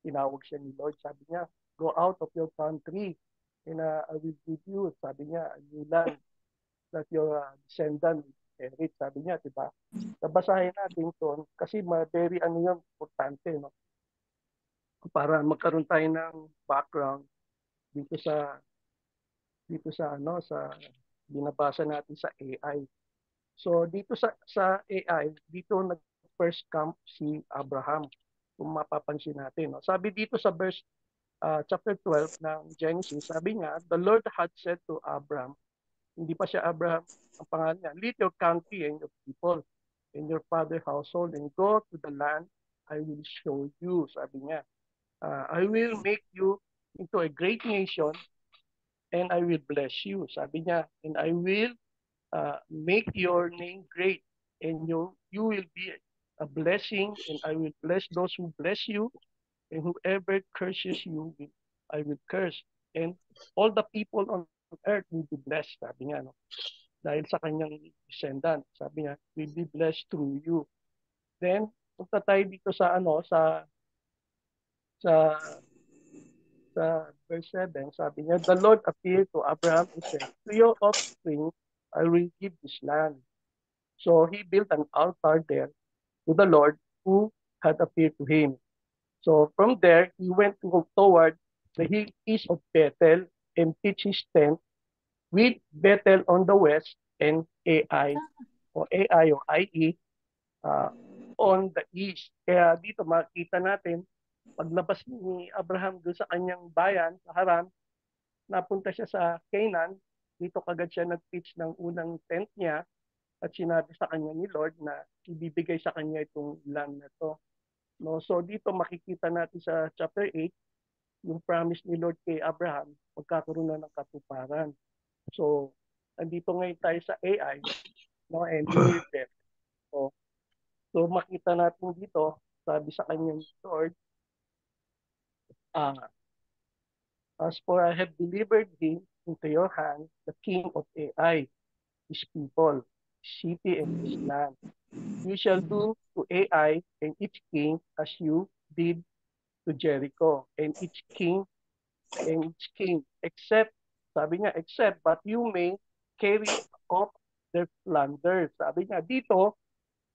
tinawag siya ni Lord, sabi niya, go out of your country and I will give you, sabi niya, a new land that your descendant will inherit, sabi niya, diba? Nabasahin natin doon kasi very importante, no? Para magkaroon tayo ng background dito sa binabasa natin sa AI. So dito sa AI, dito nag-first camp si Abraham. Kung mapapansin natin, no? Sabi dito sa verse chapter 12 ng Genesis, sabi niya, the Lord had said to Abraham, hindi pa siya Abraham ang pangalan niya, leave your country and your people and your father's household and go to the land I will show you. Sabi niya, I will make you into a great nation and I will bless you. Sabi niya, and I will make your name great and you will be a blessing and I will bless those who bless you and whoever curses you, I will curse. And all the people on earth will be blessed, sabi niya, no? Dahil sa kanyang descendant, sabi niya, will be blessed through you. Then, punta tayo dito sa verse 7, sabi niya, the Lord appeared to Abraham and said, to your offspring, I will give this land. So he built an altar there to the Lord who had appeared to him. So from there, he went toward the east of Bethel and pitched his tent with Bethel on the west and Ai or IE on the east. Kaya dito makita natin, paglabas ni Abraham doon sa kanyang bayan, sa Haran, napunta siya sa Canaan, dito kagad siya nag-pitch ng unang tent niya at sinabi sa kanya ni Lord na ibibigay sa kanya itong land na to. No? So dito makikita natin sa chapter 8, yung promise ni Lord kay Abraham, magkakaroon na ng katuparan. So, andito ngayon tayo sa AI, no? And near death. So makita natin dito, sabi sa kanyang Lord, as for I have delivered him into your hand, the king of AI, his people, his city, and his land. You shall do to AI and its king as you did to Jericho and its king, except, sabi niya, except, but you may carry off their plunder. Sabi niya, dito,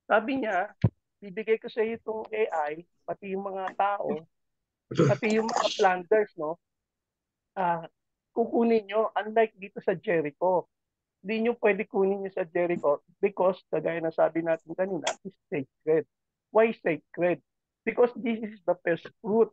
sabi niya, bibigay ko sa iyo itong AI, pati yung mga tao, pati yung mga plunders, no? Kukunin nyo, unlike dito sa Jericho. Hindi nyo pwede kunin nyo sa Jericho because, kagaya na sabi natin kanina, is sacred. Why sacred? Because this is the first fruit.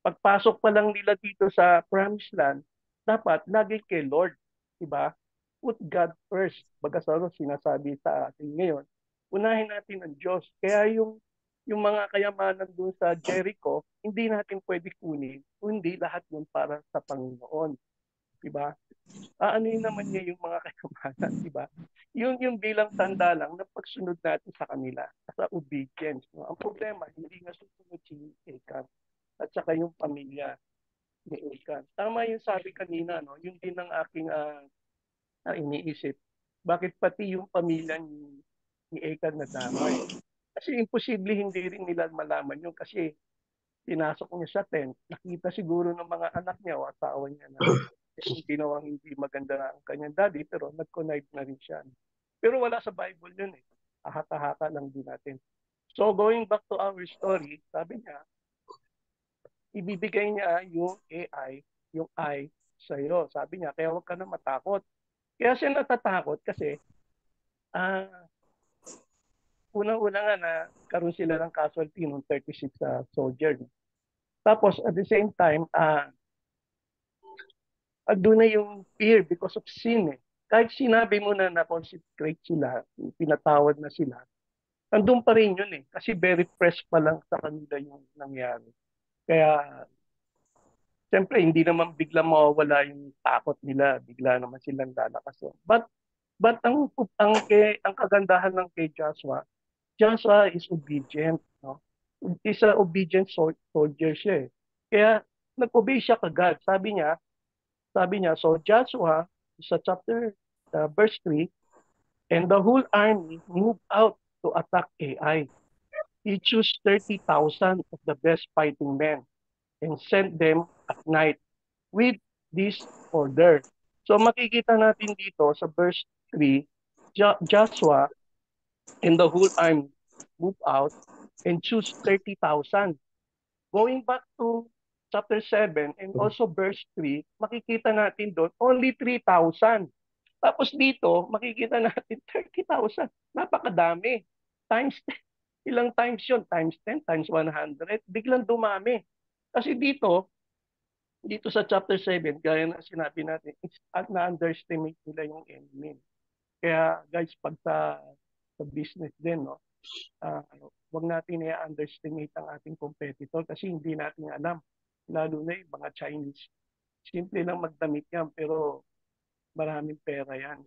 Pagpasok pa lang nila dito sa Promised Land, dapat lagi kay Lord. Diba? Put God first. Baga sa sinasabi sa atin ngayon, unahin natin ang Diyos. Kaya yung mga kayamanan doon sa Jericho, hindi natin pwede kunin, kundi lahat yun para sa Panginoon. Diba? Aanuhin naman niya yung mga kayamanan, diba? Yung bilang tanda lang na pagsunod natin sa kanila, sa obedience. No? Ang problema, hindi nga susunod si Achan at saka yung pamilya ni Achan. Tama yung sabi kanina, no? Yung din ang aking iniisip. Bakit pati yung pamilya ni Achan na damay? Kasi imposible hindi rin nila malaman yun kasi pinasok niya sa tent. Nakita siguro ng mga anak niya o asawa niya na ginawang hindi maganda ang kanyang daddy pero nag-connive na rin siya. Pero wala sa Bible yun eh. Ahata-hata lang din natin. So going back to our story, sabi niya, ibibigay niya yung AI, yung I sa'yo. Sabi niya, kaya huwag ka na matakot. Kaya siya natatakot kasi unang-una nga na karoon sila ng casualty ng 36 soldier. Tapos at the same time, doon na yung fear because of sin eh. Kahit sinabi mo na consecrate sila, pinatawad na sila, andun pa rin yun eh. Kasi very fresh pa lang sa kanila yung nangyari. Kaya, siyempre, hindi naman bigla mawawala yung takot nila. Bigla naman silang lalakas. But ang kagandahan ng kay Joshua, Joshua is obedient. No? Is a obedient soldier siya eh. Kaya, nag-obey siya kagad. Sabi niya, so Joshua, sa chapter verse 3, and the whole army moved out to attack Ai. He chose 30,000 of the best fighting men and sent them at night with this order. So makikita natin dito sa verse 3, Joshua and the whole army moved out and choose 30,000. Going back to chapter 7 and also verse 3, makikita natin doon only 3,000. Tapos dito, makikita natin 30,000. Napakadami. Times, ilang times yun? Times 10, times 100. Biglang dumami. Kasi dito sa chapter 7, gaya na sinabi natin, na-underestimate nila yung enemy. Kaya guys, pag sa business din, no, wag natin i-underestimate ang ating competitor kasi hindi natin alam. Lalo na yung mga Chinese. Simple lang magdamit yan, pero maraming pera yan.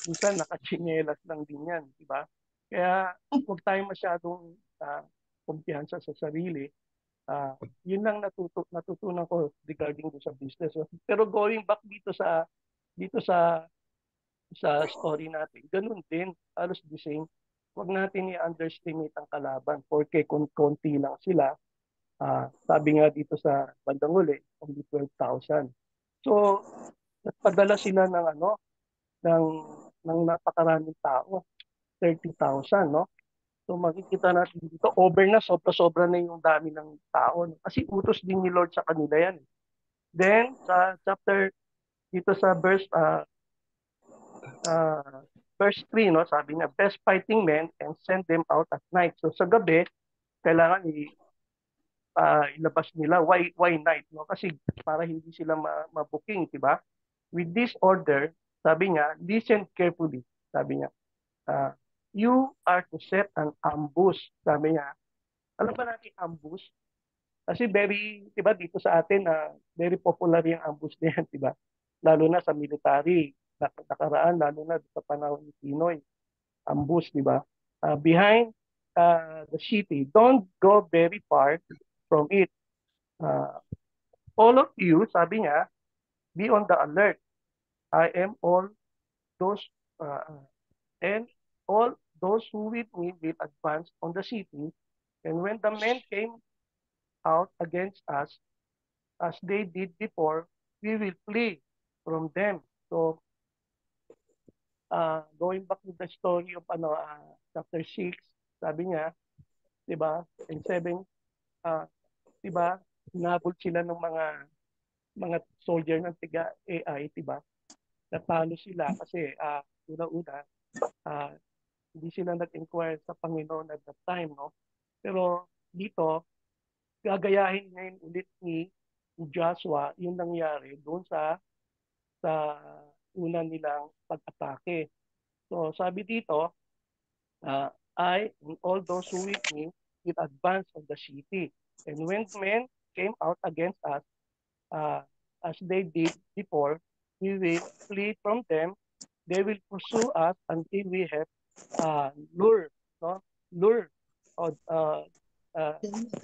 Minsan nakachinelas lang din yan, di ba? Kaya huwag tayong masyadong kumpiyansa sa sarili. Yun lang natutunan ko regarding sa business. Pero going back dito sa story natin, ganun din, halos the same. Huwag natin i-underestimate ang kalaban porque kung konti lang sila, sabi nga dito sa bandang huli, only 12,000. So, nagpadala sila ng napakaraming tao, 30,000, no? So makikita natin dito, sobra-sobra na yung dami ng tao. No? Kasi utos din ni Lord sa kanila yan. Then, sa chapter, dito sa verse 3, no, sabi niya, best fighting men and send them out at night. So sa gabi, kailangan ilabas nila. Why night? No? Kasi para hindi sila mabuking, di ba? With this order, sabi niya, listen carefully. Sabi niya, you are to set an ambush. Sabi niya, alam ba natin ambush? Kasi di ba dito sa atin, very popular yung ambush na yan, di ba? Lalo na sa military, nakaraan, lalo na sa panahon ni Pinoy. Ambush, di ba? Behind the city, don't go very far from it. All of you, sabi niya, be on the alert. I am all those and all those who with me will advance on the city. And when the men came out against us, as they did before, we will flee from them. So, going back to the story of chapter 6, sabi niya, di ba, and 7, di ba, hinabol sila ng mga soldier ng tiga AI, di ba? Natalo sila kasi una-una, hindi sila nag-inquire sa Panginoon at that time, no? Pero dito, gagayahin ngayon ulit ni Joshua yung nangyari doon sa una nilang pag-atake. So sabi dito, I and all those who with me will advance on the city. And when men came out against us, as they did before, we will flee from them. They will pursue us until we have lure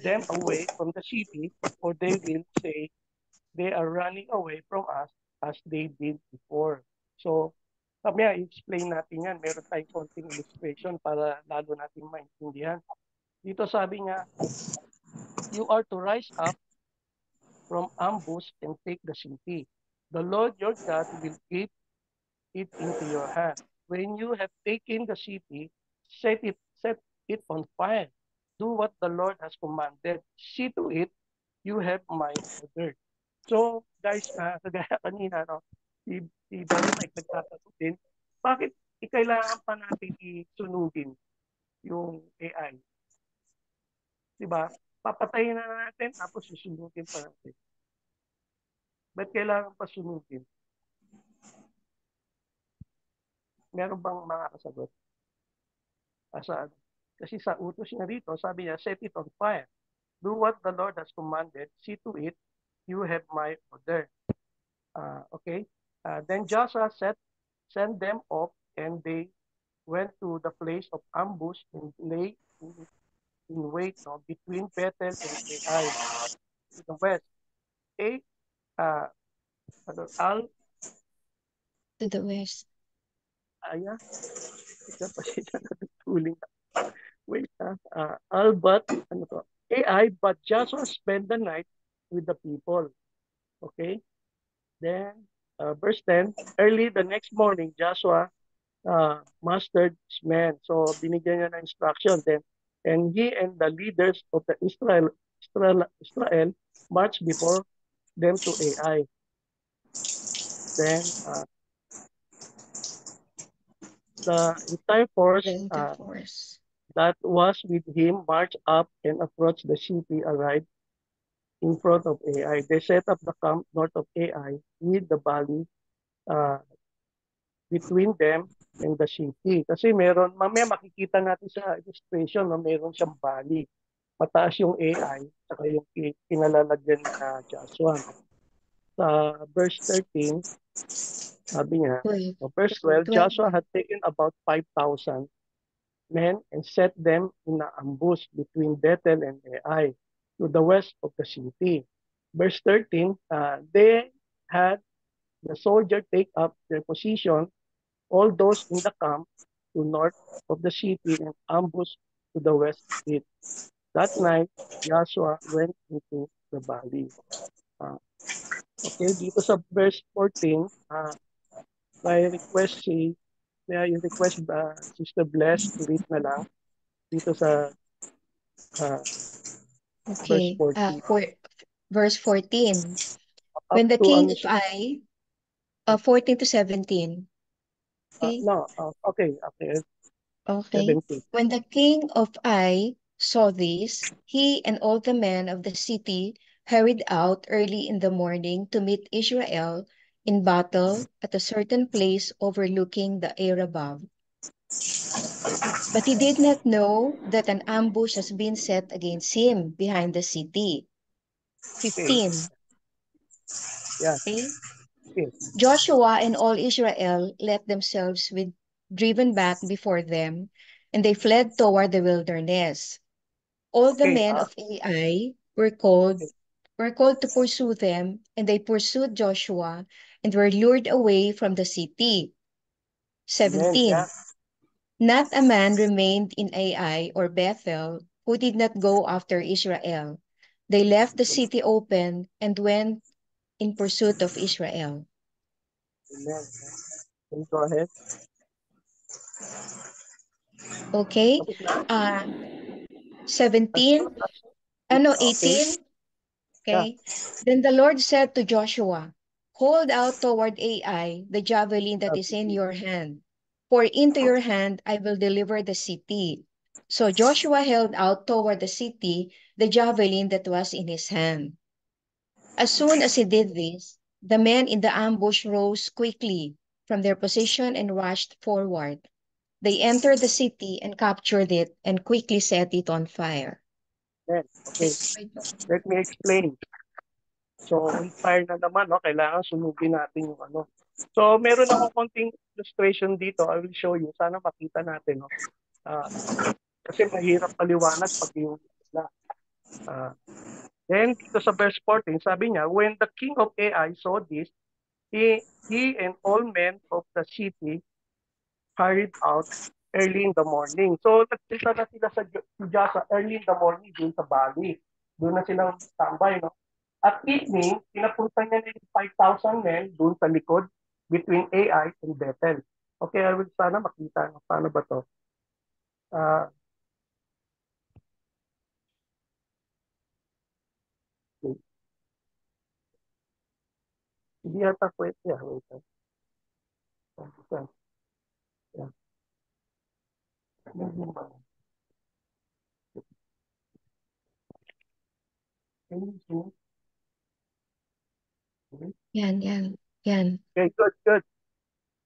them away from the city, or they will say they are running away from us as they did before. So, mamaya i-explain natin yan. Meron tayong konting illustration para lalo natin maintindihan. Dito sabi niya, you are to rise up from ambush and take the city. The Lord your God will give it into your hand. When you have taken the city, set it on fire. Do what the Lord has commanded. See to it you have my order. So, guys, kagaya kanina, no, si Brother Mike nagtatanong din, bakit kailangan pa natin isunugin yung AI? Diba? Papatayin na natin, tapos susunugin pa natin. Ba't kailangan pa sunugin? Meron bang mga kasagot? Kasi sa utos niya rito, sabi niya, set it on fire. Do what the Lord has commanded. See to it, you have my order. Okay? Then Joshua sent them off, and they went to the place of ambush and lay in wait between Bethel and Ai to the west. Okay? Al, To the west. isa pa siya natutuling. Wait, Al-Bat, AI, but Joshua spent the night with the people. Okay? Then, verse 10, early the next morning, Joshua mustered his men. So, binigyan niya ng instruction. Then, and he and the leaders of the Israel marched before them to Ai. Then, the entire force Then the force. that was with him marched up and approached the city, arrived in front of Ai. They set up the camp north of Ai with the valley between them and the city. Kasi meron, mamaya makikita natin sa illustration na meron siyang valley. Mataas yung AI, saka yung kinalalagyan ni Joshua. Sa verse 13, sabi niya, verse 12, Joshua had taken about 5,000 men and set them in an ambush between Bethel and Ai to the west of the city. Verse 13, they had the soldier take up their position, all those in the camp to north of the city and ambush to the west of it. That night, Joshua went into the valley. Okay, dito sa verse 14, may request Sister Bless to read na lang dito sa verse 14. Verse 14. Up When the to king of Ai, 14 to 17. Okay. Okay. Okay. 17. When the king of Ai saw this, he and all the men of the city hurried out early in the morning to meet Israel in battle at a certain place overlooking the air above. But he did not know that an ambush has been set against him behind the city. 15. Okay. Joshua and all Israel let themselves be driven back before them, and they fled toward the wilderness. All the men of Ai were called to pursue them, and they pursued Joshua and were lured away from the city. 17. Not a man remained in Ai or Bethel who did not go after Israel. They left the city open and went in pursuit of Israel. Amen. Can you go ahead? Okay. 17. 18. Okay. Then the Lord said to Joshua, hold out toward Ai the javelin that is in your hand, for into your hand I will deliver the city. So Joshua held out toward the city the javelin that was in his hand. As soon as he did this, the men in the ambush rose quickly from their position and rushed forward. They entered the city and captured it and quickly set it on fire. Okay. Let me explain. So, on fire na naman, no? Kailangan sunugin natin yung ano. So, meron akong konting illustration dito. I will show you. Sana makita natin. No? Kasi mahirap paliwanag pag yung then, dito sa verse 14, sabi niya, when the king of Ai saw this, he and all men of the city hurried out early in the morning. So, nagpunta na sila sa Jasa early in the morning dun sa valley. Doon na silang tambay, no? At evening, pinapunta niya yung 5,000 men dun sa likod between Ai and Bethel. Okay, I will sana makita. Paano ba to? Hindi yata pwede. Yeah, wait. Yeah. Can you zoom? Yan, yan, yan. Okay, good.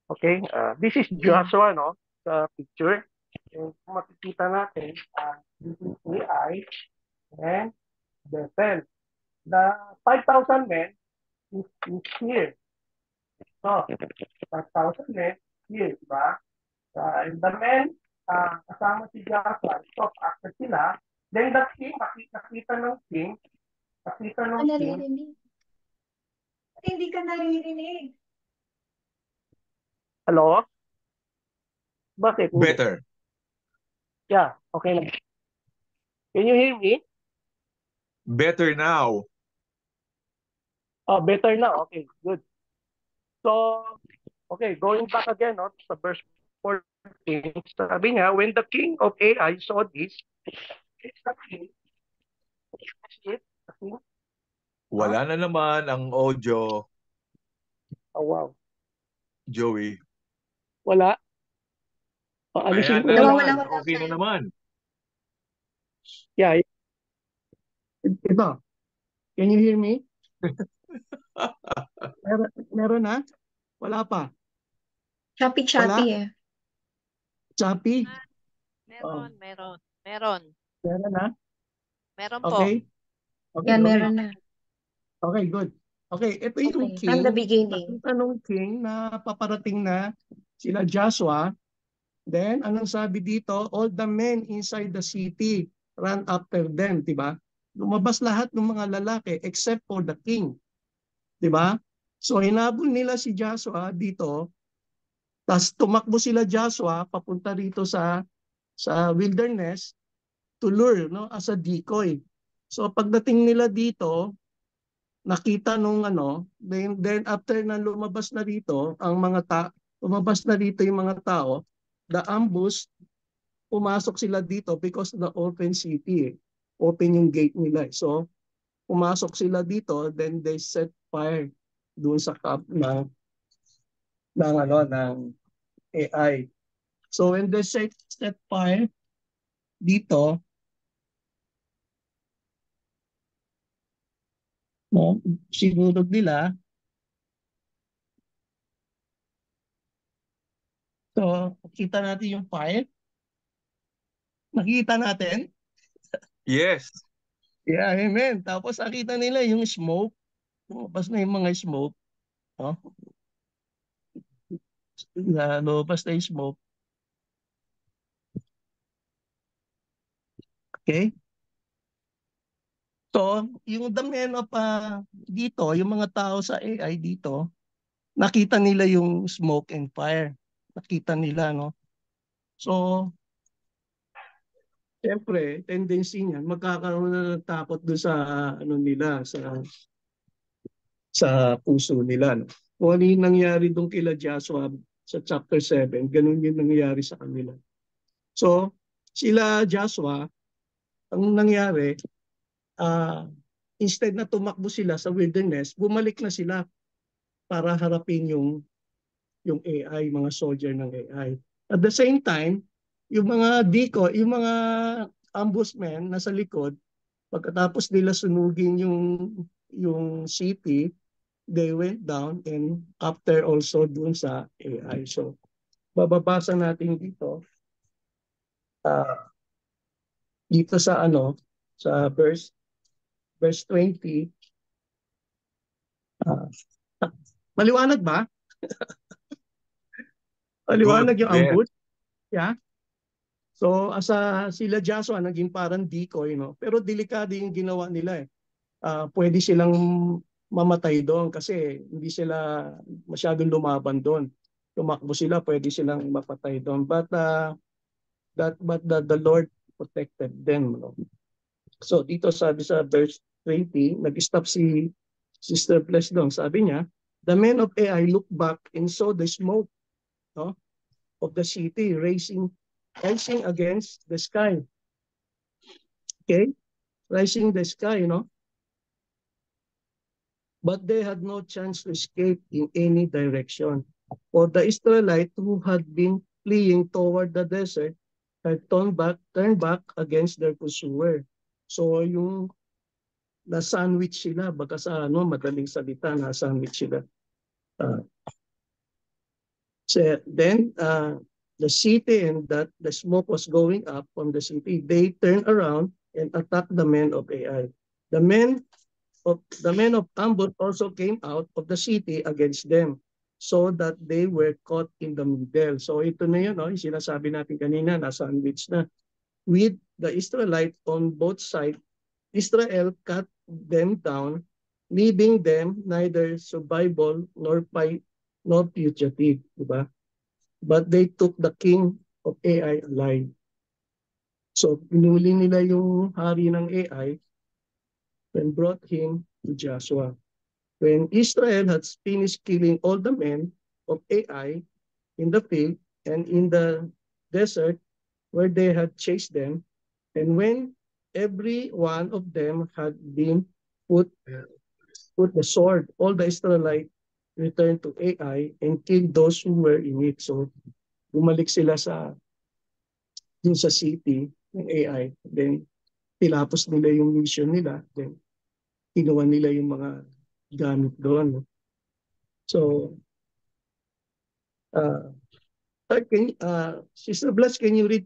Okay, this is Yan. Joshua, no? Sa picture. And kung makikita natin, this is AI and Bethel. The 5,000 men is here. So, 5,000 men here, diba? And the men, kasama si Joshua, stop after sila. Then the king, nakita ng king, Naririnig. Hindi ka naririnig. hello? Bakit? Hindi? Better. Yeah, okay lang. Can you hear me? Better now. Oh, better now. Okay, good. So, okay, going back again, no, sa verse 14, sabi niya, when the king of Ai saw this, it's the king. The king. Wala na naman ang audio, Oh, wow. Joey. Wala. Alisin Ayan ko na na lang. Nawawala naman. ko na, Okay na naman. Yeah. Ito. Can you hear me? Meron na? Wala pa. Choppy-choppy Wala? eh. Choppy? Meron. Meron na? Meron po. Okay. Okay, Yan, okay. meron na. Okay, good. Okay, ito yung Okay, from the king. beginning. Nakita nung king na paparating na sila Joshua. Then, anong sabi dito? All the men inside the city ran after them, di ba? Lumabas lahat ng mga lalaki except for the king. Di ba? So, hinabol nila si Joshua dito. Tapos tumakbo sila Joshua papunta rito sa wilderness to lure, no, as a decoy. So, pagdating nila dito, nakita nung then after na lumabas na rito lumabas na rito yung mga tao, the ambush, pumasok sila dito because the open city, open yung gate nila. So pumasok sila dito, then they set fire doon sa camp ng AI. So when they set fire dito, no, sinunod nila. So, kita natin yung fire. Nakita natin? Yes. Yeah, amen. Tapos nakita nila yung smoke. Lumabas na yung mga smoke. No? Lumabas na yung smoke. Okay? So, yung the men of dito, yung mga tao sa AI dito, nakita nila yung smoke and fire. Nakita nila, no? So, siyempre, tendency niyan, magkakaroon na ng takot doon sa nila, sa puso nila. No? Kung ano yung nangyari doon kila Joshua sa chapter 7, ganun yung nangyari sa kanila. So, sila Joshua, ang nangyari, instead na tumakbo sila sa wilderness, bumalik na sila para harapin yung AI, mga soldier ng AI. At the same time, yung mga decoy, yung mga ambushmen nasa likod, pagkatapos nila sunugin yung city, they went down and after also dun sa AI. So, bababasa natin dito dito sa sa verse 20. Maliwanag ba? Maliwanag yung Yes. ambush? Yeah. So, sila Joshua naging parang decoy, no? Pero delikado yung ginawa nila eh. Pwede silang mamatay doon kasi hindi sila masyadong lumaban doon. Tumakbo sila, pwede silang mapatay doon. But the Lord protected them, no? So dito sabi sa verse 20, nag-stop si Sister Bless doon. Sabi niya, the men of Ai looked back and saw the smoke, no, of the city rising against the sky. Okay? Rising the sky, no? but they had no chance to escape in any direction. For the Israelites who had been fleeing toward the desert had turned back against their pursuer. So yung na-sandwich sila, baka sa madaling salita, na-sandwich sila. Then the city and that the smoke was going up from the city, they turned around and attacked the men of Ai. The men of Ambot also came out of the city against them, so that they were caught in the middle. So ito na yun, yung sinasabi natin kanina, na-sandwich na. With the Israelites on both sides, Israel cut them down, leaving them neither survivable nor fugitive, diba? But they took the king of Ai alive. So pinuli nila yung hari ng Ai and brought him to Joshua. When Israel had finished killing all the men of Ai in the field and in the desert where they had chased them, and when every one of them had been put the sword, all the Israelites returned to Ai and killed those who were in it. So bumalik sila sa city ng Ai. Then tinapos nila yung mission nila. Then kinuha nila yung mga gamit doon. So, Sister Blas, can you read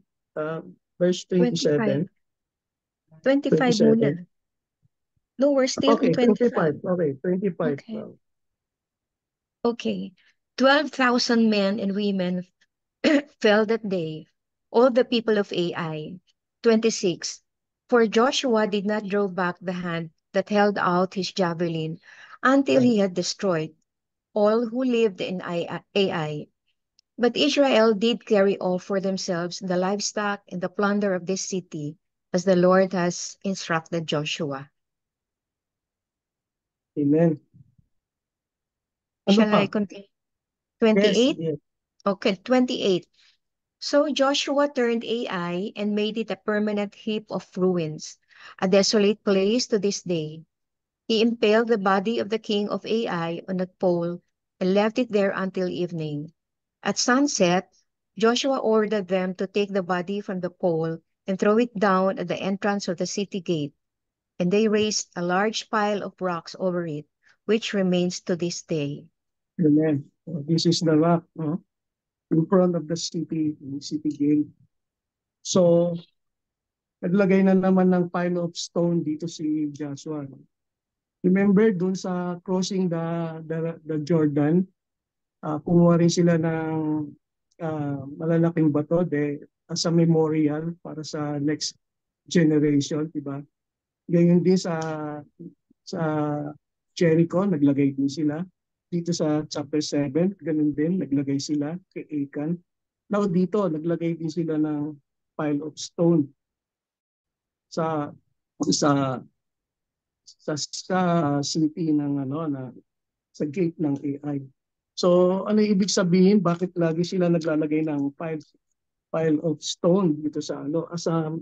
verse 27? 25 muna. No, we're still Okay, in 25. Okay, 25. Okay. Okay. 12,000 men and women fell that day, all the people of Ai. 26. For Joshua did not draw back the hand that held out his javelin until he had destroyed all who lived in Ai. But Israel did carry off for themselves the livestock and the plunder of this city, as the Lord has instructed Joshua. Amen. Shall I continue? 28? Yes. Okay, 28. So Joshua turned Ai and made it a permanent heap of ruins, a desolate place to this day. He impaled the body of the king of Ai on a pole and left it there until evening. At sunset, Joshua ordered them to take the body from the pole and throw it down at the entrance of the city gate. And they raised a large pile of rocks over it, which remains to this day. Amen. So this is the rock in front of the city gate. So, naglagay na naman ng pile of stone dito si Joshua. Remember, dun sa crossing the Jordan, kumuha rin sila ng malalaking bato as a memorial para sa next generation, diba? Ganyan din sa Jericho, naglagay din sila. Dito sa chapter 7, ganun din, naglagay sila kay Achan. Now dito, naglagay din sila ng pile of stone sa city ng sa gate ng Ai. So ano ibig sabihin, bakit lagi sila naglalagay ng pile of stone dito sa as a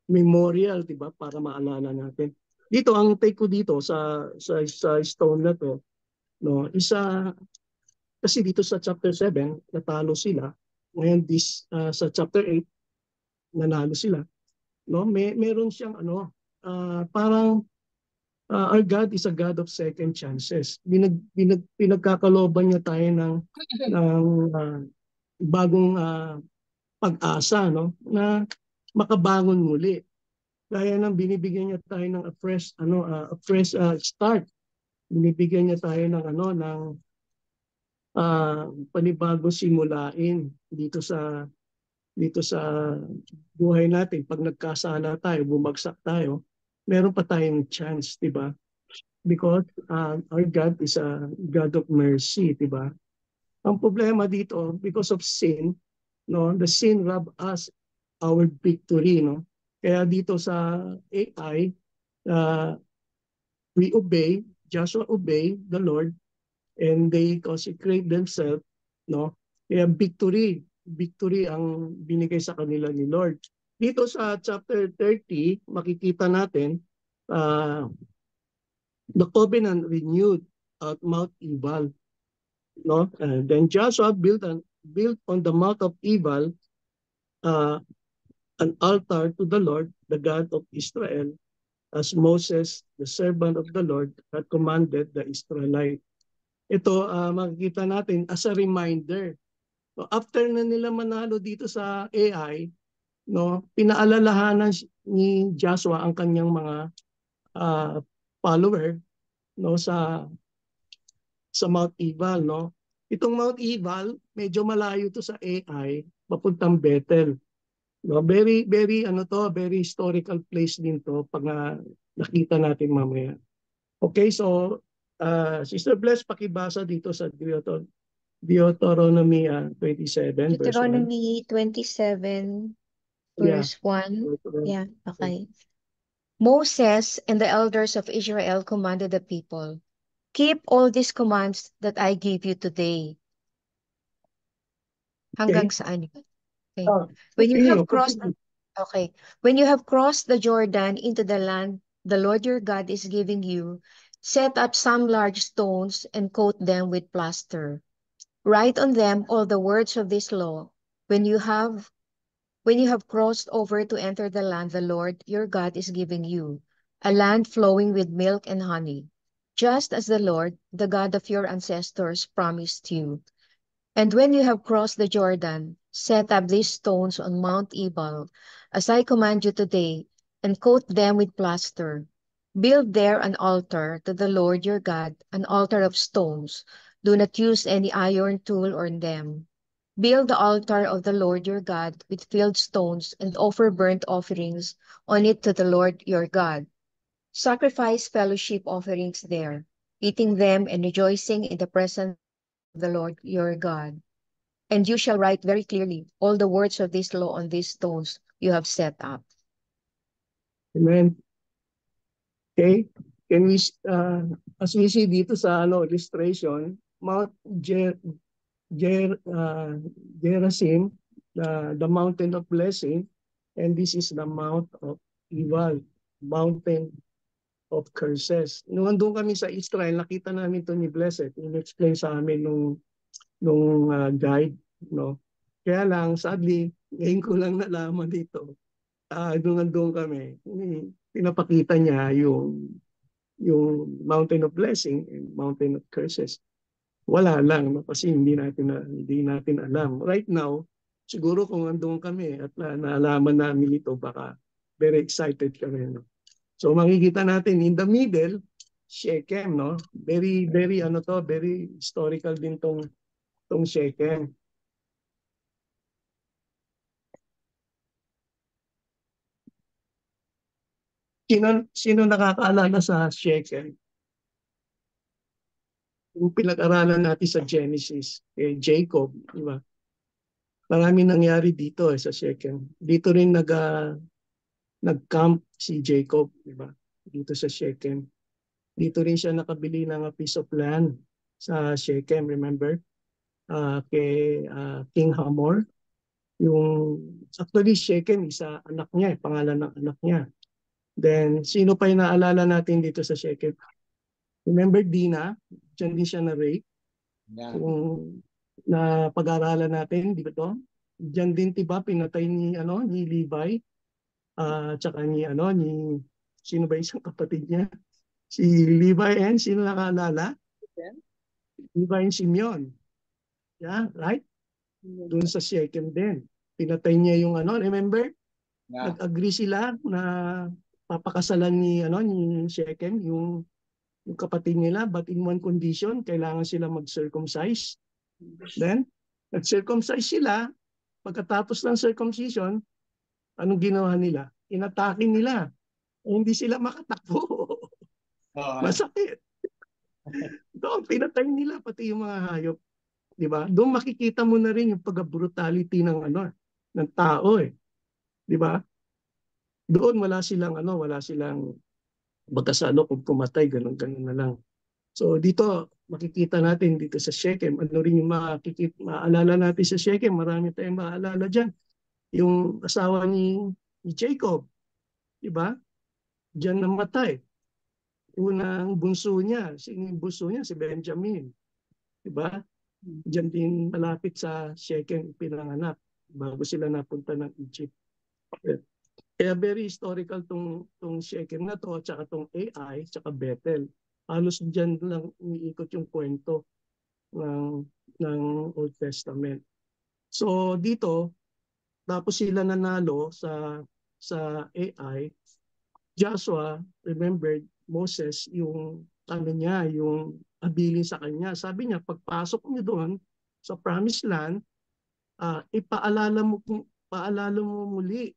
memorial, 'di ba, para maalala natin. Dito ang take ko dito sa stone na to, isa kasi dito sa chapter 7 natalo sila. Ngayon sa chapter 8 nanalo sila. Meron siyang parang our God is a God of second chances. Pinagkakaloban niya tayo ng bagong pag-asa, na makabangon muli. Kaya nang binibigyan niya tayo ng a fresh start. Binibigyan niya tayo ng panibago simulain dito sa buhay natin. Pag nagkasala tayo, bumagsak tayo, meron pa tayong chance, 'di ba? Because our God is a God of mercy, 'di ba? Ang problema dito, because of sin, the sin rob us our victory, Kaya dito sa Ai, we obey, Joshua obey the Lord, and they consecrate themselves, Kaya victory ang binigay sa kanila ni Lord. Dito sa chapter 30, makikita natin the covenant renewed at Mount Ebal. No? Then Joshua built on the Mount of Ebal an altar to the Lord, the God of Israel, as Moses, the servant of the Lord, had commanded the Israelites. Ito, makikita natin as a reminder. No, after na nila manalo dito sa AI, no, pinaalalahanan ni Joshua ang kanyang mga follower, no, sa Mount Ebal, no. Itong Mount Ebal, medyo malayo to sa AI, papuntang Bethel. No, very very historical place din to pag nakita natin mamaya. Okay, so Sister Bless, pakibasa dito sa Deuteronomy 27 verse 1. Deuteronomy 27 verse 1. Yeah, okay. Moses and the elders of Israel commanded the people, keep all these commands that I give you today. Hanggang saan yun? Okay. When you have crossed the Jordan into the land the Lord your God is giving you, set up some large stones and coat them with plaster. Write on them all the words of this law. When you have crossed over to enter the land the Lord your God is giving you, a land flowing with milk and honey, just as the Lord, the God of your ancestors, promised you. And when you have crossed the Jordan, set up these stones on Mount Ebal, as I command you today, and coat them with plaster. Build there an altar to the Lord your God, an altar of stones. Do not use any iron tool on them. Build the altar of the Lord your God with filled stones and offer burnt offerings on it to the Lord your God. Sacrifice fellowship offerings there, eating them and rejoicing in the presence of the Lord your God. And you shall write very clearly all the words of this law on these stones you have set up. Amen. Okay, can we, as we see dito sa illustration, Mount Gerizim, the mountain of blessing, and this is the Mount of Ebal, mountain of curses. Nung andun kami sa Israel, nakita namin ito ni Blessed. In-explain sa amin nung guide, no. Kaya lang, sadly, ngayon ko lang nalaman dito. Nung andun kami, pinapakita niya yung mountain of blessing and mountain of curses. Wala lang, no? Kasi hindi natin alam. Right now, siguro kung andun kami at naalaman namin ito, baka very excited kami. No? So makikita natin in the middle, Shechem, no? Very very historical din tong Shechem. Sino nakakaalala sa Shechem? Yung pinag-aralan natin sa Genesis, Jacob, di ba? Maraming nangyari dito sa Shechem. Dito rin nag-camp si Jacob, di ba? Dito sa Shechem. Dito rin siya nakabili ng piece of land sa Shechem, remember? Kay King Hamor. Actually, Shechem, isa anak niya, pangalan ng anak niya. Then, sino pa yung naalala natin dito sa Shechem? Remember Dina? Diyan din siya na-rape. Yeah. Kung pag-aaralan natin, di ba ito? Diyan din, diba, pinatay ni Levi. Tsaka ni sino ba isang kapatid niya? Si Levi and sino nakaalala? Levi and Simeon. Yeah, right? Doon sa Shechem din. Pinatay niya yung remember? Yeah. Nag-agree sila na papakasalan ni Shechem yung kapatid nila, but in one condition, kailangan sila mag-circumcise. Then, nag-circumcise sila. Pagkatapos ng circumcision, anong ginawa nila? Inatake nila. Hindi sila makatakbo. Masakit. Doon, pinatay nila pati yung mga hayop. Diba? Doon makikita mo na rin yung pag-brutality ng tao eh. Diba? Doon wala silang magkasalo kung pumatay, ganun na lang. So dito, makikita natin dito sa Shechem, ano rin yung maalala natin sa Shechem, marami tayong maalala dyan. Yung asawa ni Jacob, diba? Diyan namatay. unang bunso niya. Sino yung bunso niya? Si Benjamin. Diba? Diyan din malapit sa Shechem pinanganak bago sila napunta ng Egypt. Kaya very historical tong Shechem na to, at saka tong AI, at saka Bethel. Halos diyan lang umiikot yung kwento ng Old Testament. So dito, tapos sila nanalo sa AI. Joshua remembered Moses yung yung abiling sa kanya. Sabi niya, pagpasok niyo doon sa promised land, paalala mo muli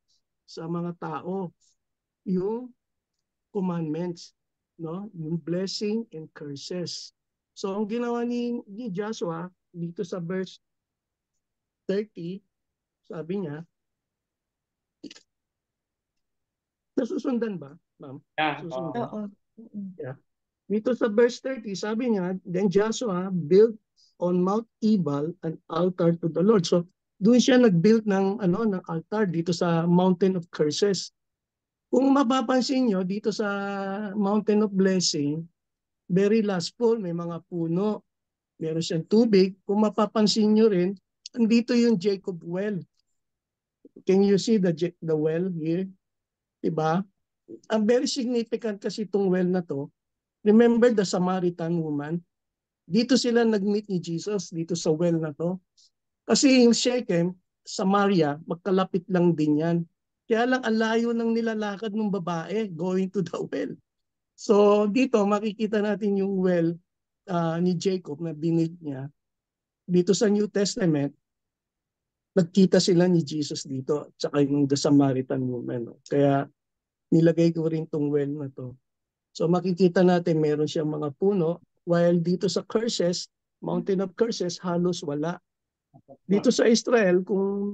sa mga tao yung commandments, no? Yung blessing and curses. So ang ginawa ni Joshua dito sa verse 30, sabi niya, nasusundan ba, ma'am? Yeah. Susundan. Oo. Yeah. Dito sa verse 30, sabi niya, then Joshua built on Mount Ebal an altar to the Lord. So doon siya nag-build ng altar dito sa Mountain of Curses. Kung mapapansin nyo, dito sa Mountain of Blessing, very lastful, may mga puno, meron siyang tubig. Kung mapapansin nyo rin, andito yung Jacob well. Can you see the well here? Diba? Ang very significant kasi itong well na to, remember the Samaritan woman? Dito sila nag-meet ni Jesus, dito sa well na to. Kasi yung Shechem, Samaria, magkalapit lang din yan. Kaya lang ang layo ng nilalakad ng babae going to the well. So dito makikita natin yung well ni Jacob na binid niya. Dito sa New Testament, nagkita sila ni Jesus dito, tsaka yung the Samaritan woman. Kaya nilagay ko rin tong well na to. So makikita natin meron siyang mga puno, while dito sa Curses, Mountain of Curses, halos wala. Dito sa Israel, kung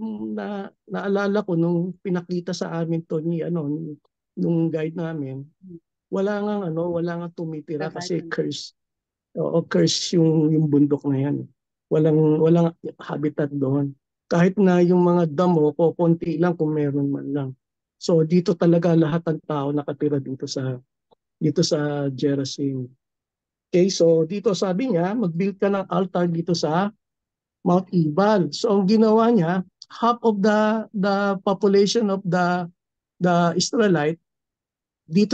naalala ko nung pinakita sa amin to nung guide namin, wala nga tumitira kasi curse. O curse yung bundok na yan. Walang habitat doon. Kahit na yung mga damo ko konti lang kung meron man lang. So dito talaga lahat ng tao nakatira dito sa Gerizim. Okay, so dito sabi niya, mag-build ka ng altar dito sa Mount Ebal. So ang ginawa niya, half of the population of the Israelite dito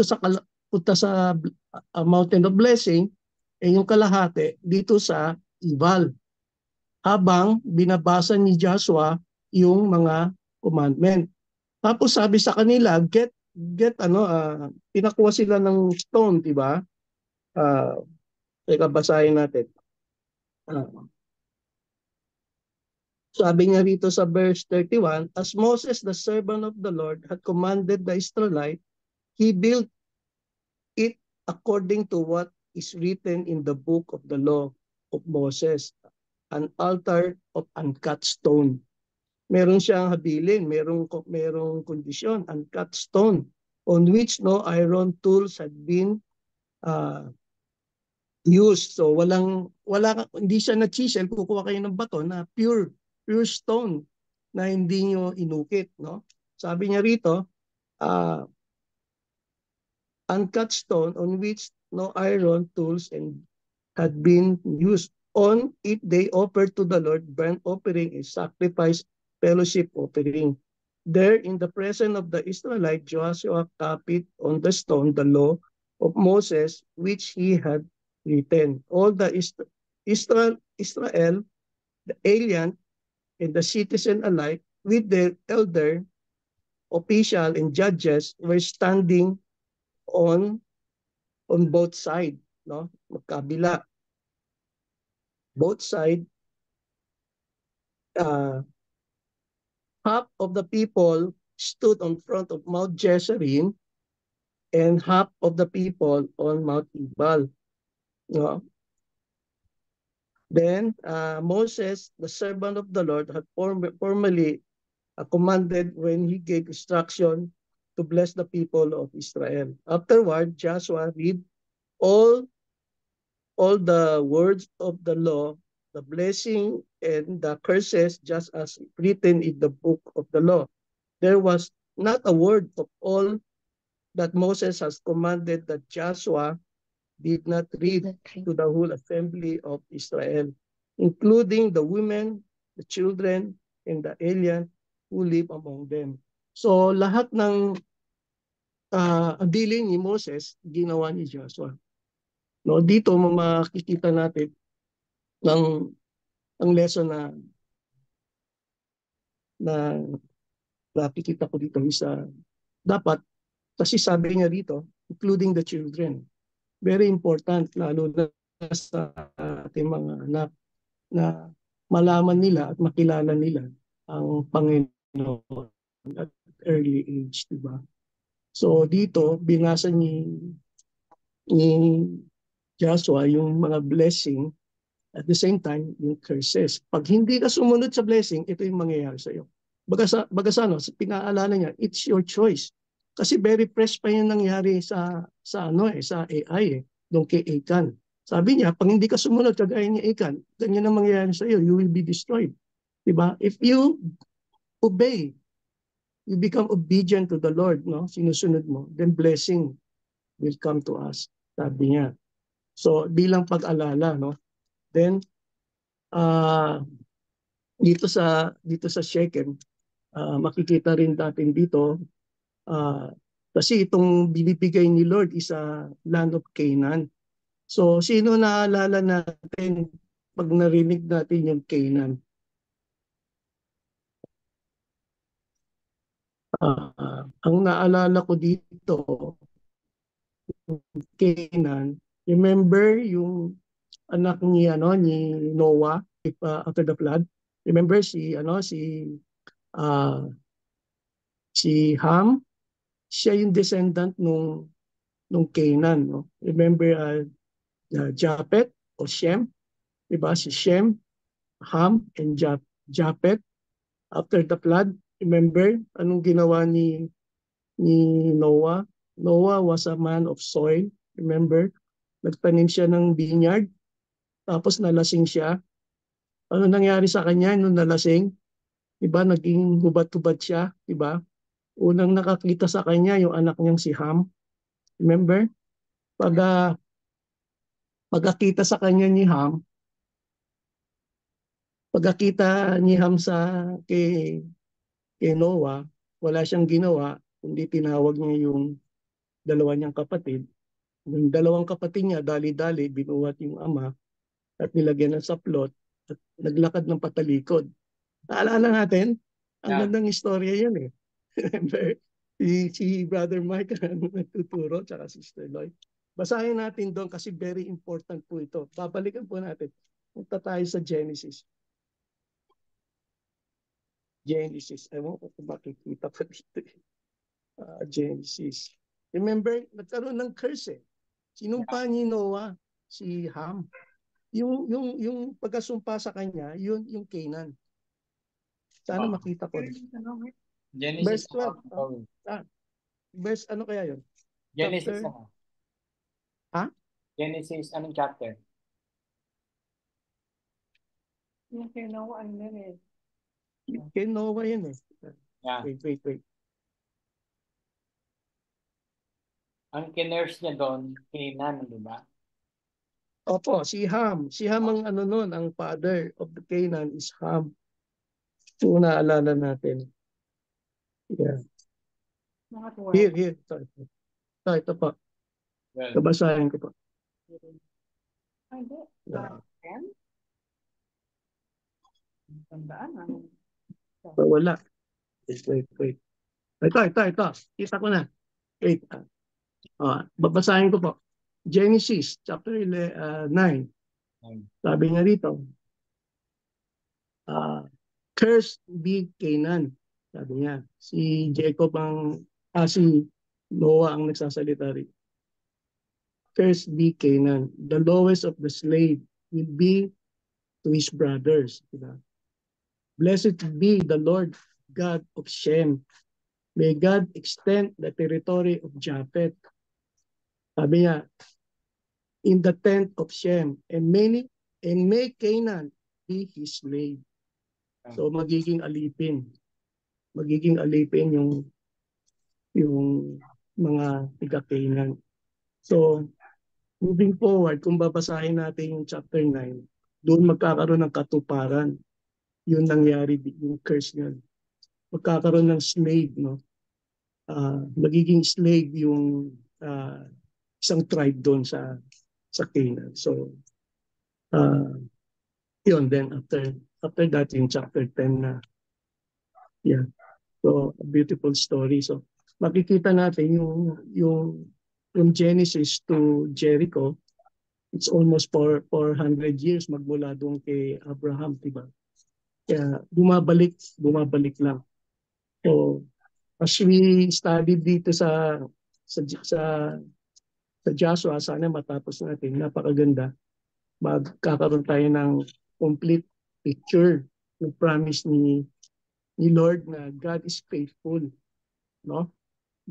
punta sa Mountain of Blessing, yung kalahati dito sa Ebal. Habang binabasa ni Joshua yung mga commandment. Tapos sabi sa kanila, pinakuha sila ng stone, di ba? Teka, basahin natin. Sabi niya rito sa verse 31, as Moses, the servant of the Lord, had commanded the Israelite, he built it according to what is written in the book of the law of Moses, an altar of uncut stone. Meron siyang habilin, merong kondisyon, uncut stone, on which no iron tools had been used. So hindi siya na-chisel, kukuha kayo ng bato na pure stone na hindi nyo inukit, no? Sabi niya rito, uncut stone on which no iron tools had been used. On it they offered to the Lord burnt offering, a sacrifice, fellowship offering. There in the presence of the Israelite, Joshua copied on the stone the law of Moses which he had written. All the Israel, the alien and the citizen alike, with their elder, official, and judges, were standing on both sides, no? Magkabila. Both sides. Half of the people stood on front of Mount Jezreel, and half of the people on Mount Ebal. No? Then Moses, the servant of the Lord, had formally commanded when he gave instruction to bless the people of Israel. Afterward, Joshua read all the words of the law, the blessing and the curses, just as written in the book of the law. There was not a word of all that Moses has commanded that Joshua did not read to the whole assembly of Israel, including the women, the children, and the alien who live among them. So lahat ng dealing ni Moses, ginawa ni Joshua. No, dito makikita natin ang lesson na nakikita ko dito is dapat, kasi sabi niya dito, including the children. Very important, lalo na sa ating mga anak, na malaman nila at makilala nila ang Panginoon at early age, diba? So dito, binasa ni Joshua yung mga blessing, at the same time, yung curses. Pag hindi ka sumunod sa blessing, ito yung mangyayari sa iyo. Bagasano, pinaalala niya, it's your choice. Kasi very fresh pa yung nangyari sa AI doon kay Achan. Sabi niya, pag hindi ka sumunod kagaya ni Achan, ganyan ang mangyayari sa iyo, you will be destroyed. Diba? If you obey, you become obedient to the Lord, no? Sinusunod mo, then blessing will come to us, sabi niya. So, bilang pag-alala, no? Then, dito sa Shechem, makikita rin natin dito, kasi itong binibigay ni Lord is a land of Canaan. So, sino naalala natin pag narinig natin yung Canaan? Ang naalala ko dito, Canaan, remember yung anak ni Noah after the flood? Remember si Ham, siya yung descendant nung Canaan, no? Remember Japhet o Shem, diba? Si Shem, Ham, and Japhet after the flood. Remember anong ginawa ni Noah? Noah was a man of soil. Remember, nagtanim siya ng vineyard, tapos nalasing siya. Ano nangyari sa kanya nung nalasing? Diba, naging hubad-hubad siya, diba? Unang nakakita sa kanya yung anak niyang si Ham. Remember? Pagkakita sa kanya ni Ham, kay Noah, wala siyang ginawa, kundi tinawag niya yung dalawa niyang kapatid. Yung dalawang kapatid niya, dali-dali, binuhat yung ama at nilagyan ng saplot at naglakad ng patalikod. Naalala natin? Ang gandang istorya yan eh. Remember, si Brother Mike nagtuturo, tsaka Sister Lloyd. Basahin natin doon kasi very important po ito. Babalikan po natin. Punta tayo sa Genesis. Ewan ko kung makikita pa dito. Genesis. Remember, nagkaroon ng curse eh. Sinumpa ni Noah si Ham. Yung pagkasumpa sa kanya, yun yung Canaan. Sana makita ko. Genesis Verse 12. Verse ano kaya yun? Genesis Chapter? ano? Genesis, anong chapter? Yung kay Noah, ano yun eh. Kay Noah yun eh. Yeah. Wait. Ang kinurse niya doon, Canaan, di ba? Opo, si Ham. Si Ham ang ano nun, ang father of the Canaan is Ham. So, naalala natin. Yeah. Here. Ito po. Well, Babasahin ko po. Hindi. Tandaan namin. Wala. Wait. Ito. Kita ko na. Wait. Babasahin ko po. Genesis chapter 9. Sabi nga dito, cursed be Canaan. Sabi niya, si Jacob si Noah ang nagsasalita rin. Cursed be Canaan. The lowest of the slave will be to his brothers. Diba? Blessed be the Lord God of Shem. May God extend the territory of Japhet. Sabi niya, in the tent of Shem, and may Canaan be his slave. So magiging alipin yung mga tiga-Canaan. So moving forward, kung babasahin natin yung chapter 9, doon magkakaroon ng katuparan. Yun nangyari, yung curse niyan. Magkakaroon ng slave, no? Magiging slave yung isang tribe doon sa Canaan. So, yun, then after that, in chapter 10 na, yeah. So, a beautiful story. So, makikita natin yung from Genesis to Jericho, it's almost 400 years magmula doon kay Abraham, diba? Kaya bumabalik lang. So, as we studied dito sa Joshua, sana matapos natin, napakaganda. Magkakaroon tayo ng complete picture ng promise ni Lord na God is faithful, no?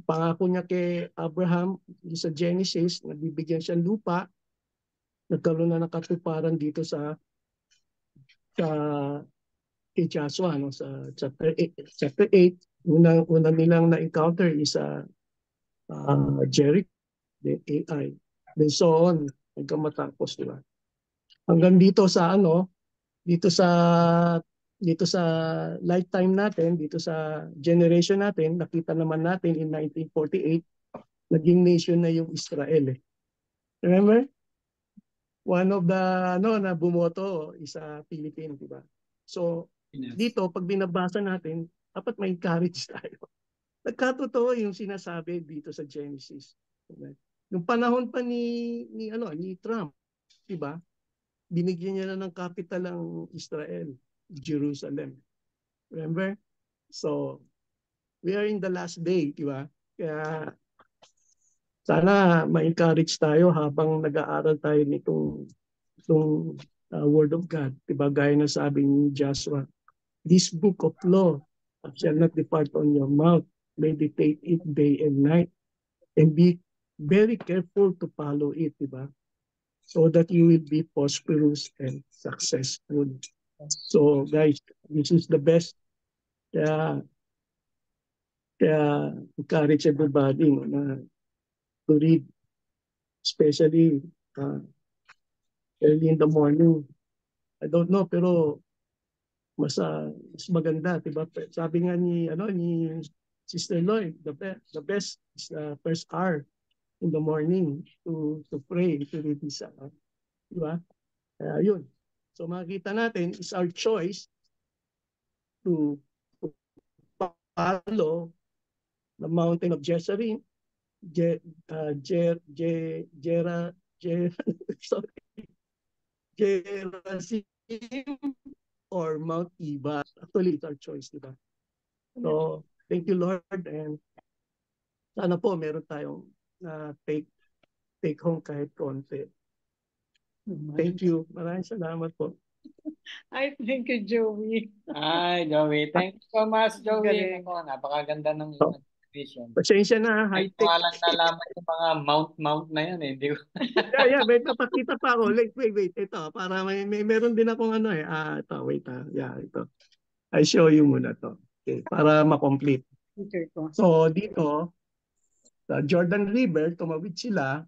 Pangako niya kay Abraham sa Genesis, nagbibigyan siya lupa, nagkaroon na ng katuparan dito sa kay Joshua, no? Sa chapter 8, unang nilang na-encounter is Jericho, then Ai, then so on, hanggang matapos, di ba? Hanggang dito sa dito sa lifetime natin, dito sa generation natin, nakita naman natin in 1948, naging nation na yung Israel. Remember? One of the na bumoto is Philippines, di ba? So, dito, pag binabasa natin, dapat may encourage tayo. Nagkatotoo yung sinasabi dito sa Genesis. Okay? Yung panahon pa ni Trump, di ba? Binigyan niya na ng capital ang Israel, Jerusalem. Remember? So, we are in the last day, di ba? Kaya, sana ma-encourage tayo habang nag-aaral tayo nitong Word of God. Diba? Gaya na sabi ni Joshua, this book of law shall not depart on your mouth. Meditate it day and night. And be very careful to follow it, diba? So that you will be prosperous and successful. So guys, this is the best. Kaya encourage everybody na to read, especially early in the morning. I don't know, pero mas maganda, diba? Sabi nga ni Sister Lloyd, the best is the first hour in the morning to pray, to read this, diba? Yun. So makikita natin, is our choice to follow the mountain of Jezreel, Gerizim, or Mount Ebal. Actually, it's our choice, diba? So, thank you, Lord, and sana po meron tayong take home kahit konti. Thank you. Maraming salamat po. I thank you, Joey. Ay, Joey. Thank you so much, Joey. Galing. Ako, napakaganda ng Oh. vision. Pasensya na, Ay, high-tech. ko lang nalaman yung mga mount na yun eh. Hindi ko. Yeah, may napakita pa ako. Wait. Ito, para meron din akong ito, wait yeah, ito. I show you muna to. Okay, para ma-complete. Okay, ko. So, dito, sa Jordan River, tumawid sila.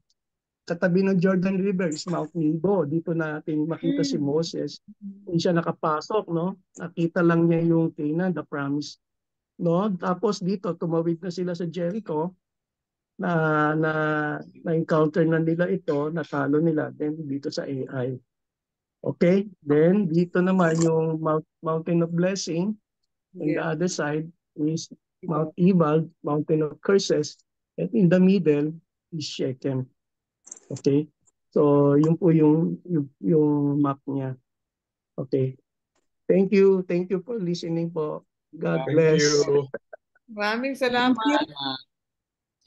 Katabi ng Jordan River is Mount Nebo. Dito natin makita si Moses. Hindi siya nakapasok, no? Nakita lang niya yung Canaan, the promise. No? Tapos dito, tumawid na sila sa Jericho. Na-encounter na nila ito, natalo nila. Then dito sa Ai. Okay? Then dito naman yung Mountain of Blessing. On the other side is Mount Ebal, Mountain of Curses. And in the middle is Shechem. Okay? So, yun po yung map niya. Okay. Thank you for listening po. God bless. You. Maraming salamat.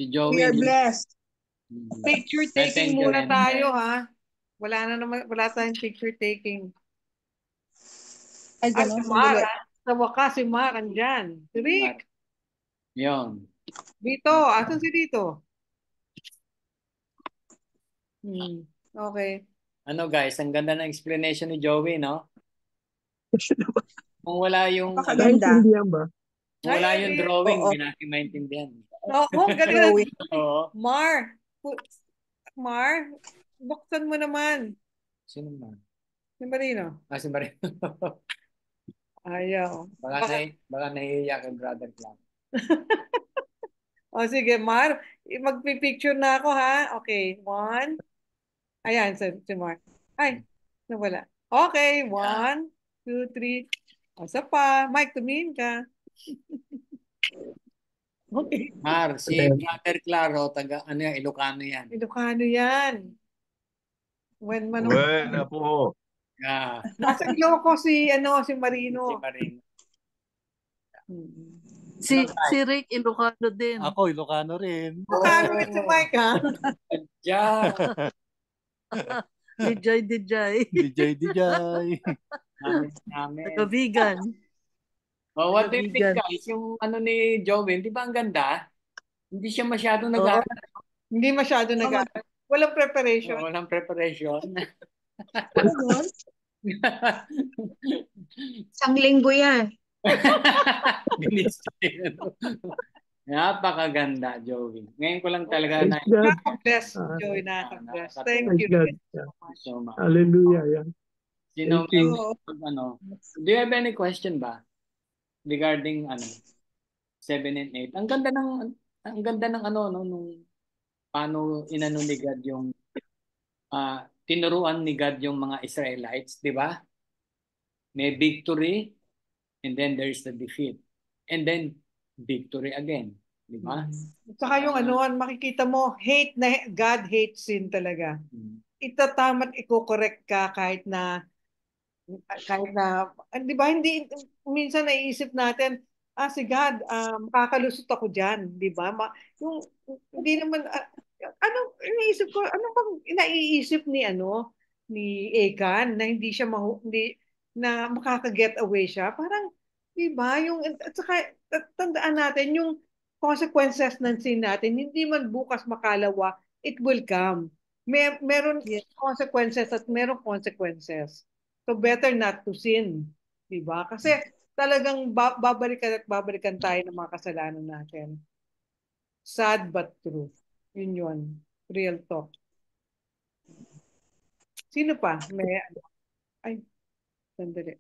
Si Joey. We are blessed. Picture taking muna tayo, ha? Wala tayong picture taking. Ay, At gano'n. si Mar, sa wakas si Mar, andyan. Si Rick. Yun. Dito, asan si Dito? Okay. Ano guys, ang ganda ng explanation ni Joey, no? Kung wala yung Naintindihan ba? Kung wala yung drawing, Oo. hindi natin maintindihan. Oo, galing. Oo. Mar, buksan mo naman. Sino man? Si Marino. Si Marino. Ayaw. Baka nahihiya kay Brother Clark. O sige, Mar, magpipicture na ako ha. Okay, 1. Ayan, si Mar. Ay, nawala. Okay, 1, 2, 3. O, isa pa. Mike, tumingin ka. Okay. Mar, si Ayan. Brother Claro, ano yan, Ilocano yan. Ilocano yan. When man Bueno po. Yeah. nasa Ilocos si Marino. Si Marino. Si Rick Ilocano din. Ako, Ilocano rin. Ilocano rin si Mike ha. Yeah. DJ. DJ. Namin. Vegan. Oh, what do you think, Vegan. guys? Yung ano ni Joven, di ba ang ganda? Hindi siya masyadong Oo. nag-aaral. Hindi masyado nag-aaral. Walang preparation. Walang preparation. Ganun. Isang linggo yan. Napakaganda, Joey. Ngayon ko lang talaga na Praise God. Nakaka-bless, Joy. Nakaka-bless. Thank Praise you. God. so much. Hallelujah. Yeah. Sino Thank you. do you have any question ba regarding 7 and 8? Ang ganda ng nung paano inano ni God yung tinuruan ni God yung mga Israelites, di ba? May victory and then there's the defeat. And then victory again, di ba? Saka yung makikita mo, God hates sin talaga. Itatamat, i-correct ka kahit na, di ba, hindi, minsan naiisip natin, si God, makakalusot ako dyan, di ba? Yung, hindi naman, iniisip ko, ano bang naiisip ni Achan, na hindi siya, na makaka-get away siya? Parang, di ba, at saka, tandaan natin, yung consequences ng sin natin, hindi man bukas makalawa, it will come. Meron consequences at meron consequences. So better not to sin. Diba? Kasi talagang babalikan tayo ng mga kasalanan natin. Sad but true. Yun. Real talk. Sino pa? Sandali.